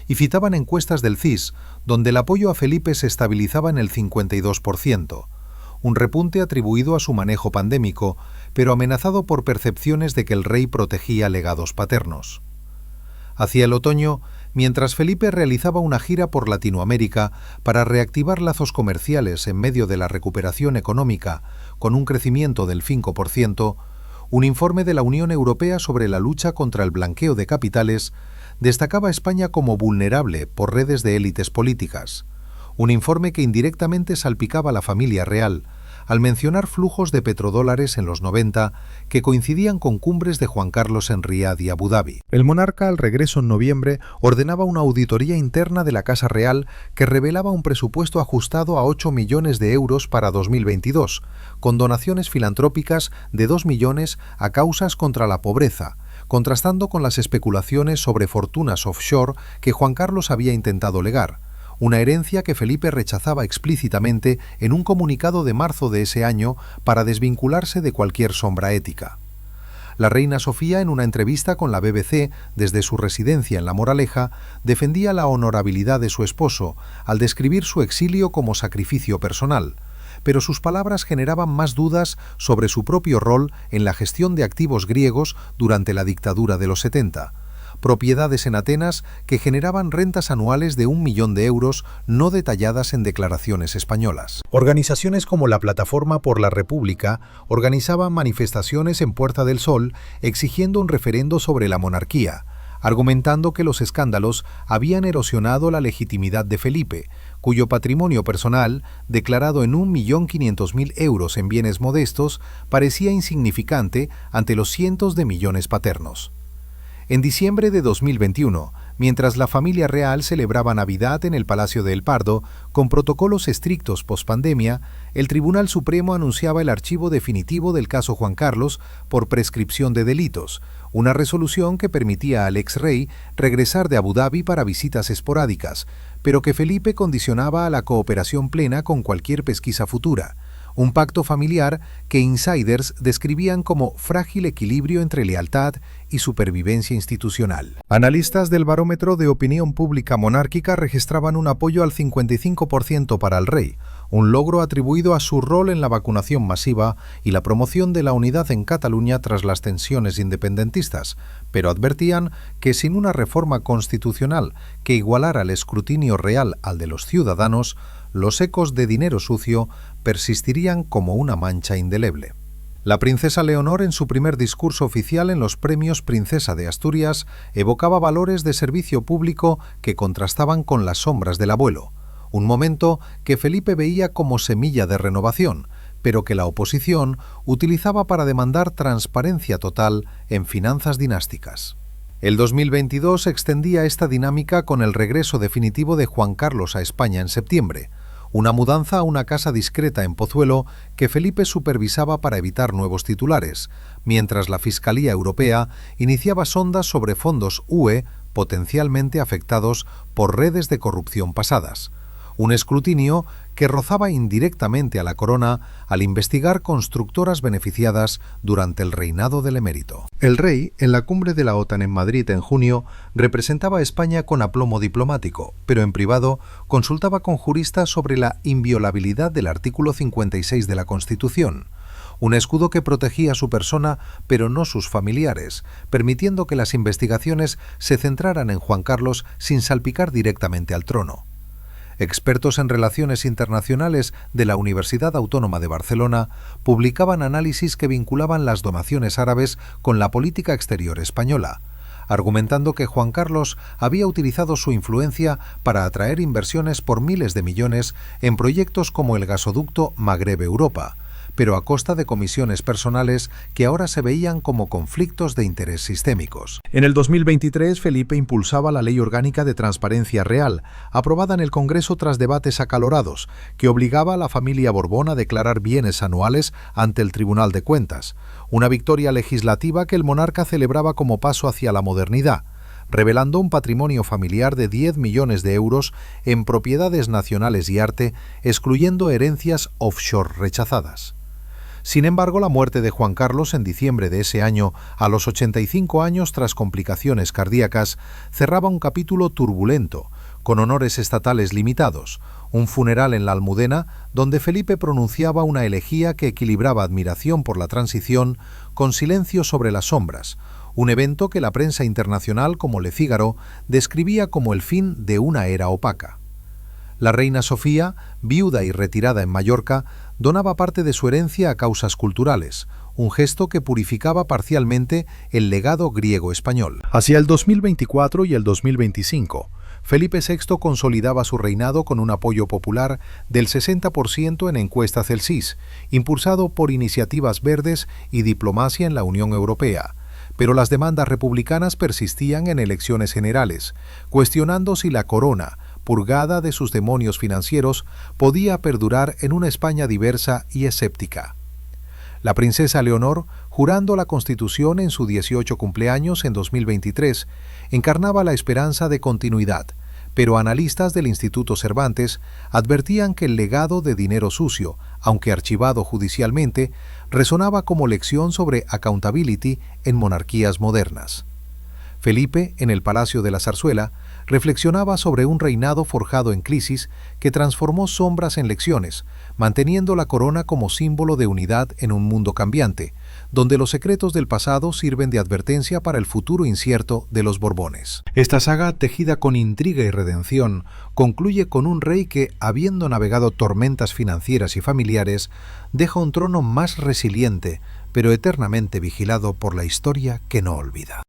y citaban encuestas del CIS, donde el apoyo a Felipe se estabilizaba en el 52%, un repunte atribuido a su manejo pandémico, pero amenazado por percepciones de que el rey protegía legados paternos. Hacia el otoño, mientras Felipe realizaba una gira por Latinoamérica para reactivar lazos comerciales en medio de la recuperación económica, con un crecimiento del 5%, un informe de la Unión Europea sobre la lucha contra el blanqueo de capitales destacaba a España como vulnerable por redes de élites políticas, un informe que indirectamente salpicaba a la familia real, al mencionar flujos de petrodólares en los 90 que coincidían con cumbres de Juan Carlos en Riad y Abu Dhabi. El monarca, al regreso en noviembre, ordenaba una auditoría interna de la Casa Real que revelaba un presupuesto ajustado a 8 millones de euros para 2022, con donaciones filantrópicas de 2 millones a causas contra la pobreza, contrastando con las especulaciones sobre fortunas offshore que Juan Carlos había intentado legar, una herencia que Felipe rechazaba explícitamente en un comunicado de marzo de ese año para desvincularse de cualquier sombra ética. La reina Sofía, en una entrevista con la BBC desde su residencia en La Moraleja, defendía la honorabilidad de su esposo al describir su exilio como sacrificio personal, pero sus palabras generaban más dudas sobre su propio rol en la gestión de activos griegos durante la dictadura de los 70, propiedades en Atenas que generaban rentas anuales de 1 millón de euros no detalladas en declaraciones españolas. Organizaciones como la Plataforma por la República organizaban manifestaciones en Puerta del Sol exigiendo un referendo sobre la monarquía, argumentando que los escándalos habían erosionado la legitimidad de Felipe, cuyo patrimonio personal, declarado en 1.500.000 euros en bienes modestos, parecía insignificante ante los cientos de millones paternos. En diciembre de 2021, mientras la familia real celebraba Navidad en el Palacio de El Pardo, con protocolos estrictos pospandemia, el Tribunal Supremo anunciaba el archivo definitivo del caso Juan Carlos por prescripción de delitos, una resolución que permitía al ex-rey regresar de Abu Dhabi para visitas esporádicas, pero que Felipe condicionaba a la cooperación plena con cualquier pesquisa futura, un pacto familiar que insiders describían como frágil equilibrio entre lealtad y supervivencia institucional. Analistas del Barómetro de Opinión Pública Monárquica registraban un apoyo al 55% para el rey, un logro atribuido a su rol en la vacunación masiva y la promoción de la unidad en Cataluña tras las tensiones independentistas, pero advertían que sin una reforma constitucional que igualara el escrutinio real al de los ciudadanos, los ecos de dinero sucio persistirían como una mancha indeleble. La princesa Leonor, en su primer discurso oficial en los premios Princesa de Asturias, evocaba valores de servicio público que contrastaban con las sombras del abuelo, un momento que Felipe veía como semilla de renovación, pero que la oposición utilizaba para demandar transparencia total en finanzas dinásticas. El 2022 extendía esta dinámica con el regreso definitivo de Juan Carlos a España en septiembre, una mudanza a una casa discreta en Pozuelo que Felipe supervisaba para evitar nuevos titulares, mientras la Fiscalía Europea iniciaba sondas sobre fondos UE potencialmente afectados por redes de corrupción pasadas. Un escrutinio que rozaba indirectamente a la corona al investigar constructoras beneficiadas durante el reinado del emérito. El rey, en la cumbre de la OTAN en Madrid en junio, representaba a España con aplomo diplomático, pero en privado consultaba con juristas sobre la inviolabilidad del artículo 56 de la Constitución, un escudo que protegía su persona pero no sus familiares, permitiendo que las investigaciones se centraran en Juan Carlos sin salpicar directamente al trono. Expertos en relaciones internacionales de la Universidad Autónoma de Barcelona publicaban análisis que vinculaban las donaciones árabes con la política exterior española, argumentando que Juan Carlos había utilizado su influencia para atraer inversiones por miles de millones en proyectos como el gasoducto Magreb-Europa, pero a costa de comisiones personales que ahora se veían como conflictos de interés sistémicos. En el 2023, Felipe impulsaba la Ley Orgánica de Transparencia Real, aprobada en el Congreso tras debates acalorados, que obligaba a la familia Borbón a declarar bienes anuales ante el Tribunal de Cuentas, una victoria legislativa que el monarca celebraba como paso hacia la modernidad, revelando un patrimonio familiar de 10 millones de euros en propiedades nacionales y arte, excluyendo herencias offshore rechazadas. Sin embargo, la muerte de Juan Carlos en diciembre de ese año, a los 85 años tras complicaciones cardíacas, cerraba un capítulo turbulento, con honores estatales limitados, un funeral en la Almudena donde Felipe pronunciaba una elegía que equilibraba admiración por la transición con silencio sobre las sombras, un evento que la prensa internacional como Le Figaro describía como el fin de una era opaca. La reina Sofía, viuda y retirada en Mallorca, donaba parte de su herencia a causas culturales, un gesto que purificaba parcialmente el legado griego-español. Hacia el 2024 y el 2025, Felipe VI consolidaba su reinado con un apoyo popular del 60% en encuestas del CIS, impulsado por iniciativas verdes y diplomacia en la Unión Europea. Pero las demandas republicanas persistían en elecciones generales, cuestionando si la corona, purgada de sus demonios financieros, podía perdurar en una España diversa y escéptica. La princesa Leonor, jurando la Constitución en su 18 cumpleaños en 2023, encarnaba la esperanza de continuidad, pero analistas del Instituto Cervantes advertían que el legado de dinero sucio, aunque archivado judicialmente, resonaba como lección sobre accountability en monarquías modernas. Felipe, en el Palacio de la Zarzuela, reflexionaba sobre un reinado forjado en crisis que transformó sombras en lecciones, manteniendo la corona como símbolo de unidad en un mundo cambiante, donde los secretos del pasado sirven de advertencia para el futuro incierto de los Borbones. Esta saga, tejida con intriga y redención, concluye con un rey que, habiendo navegado tormentas financieras y familiares, deja un trono más resiliente, pero eternamente vigilado por la historia que no olvida.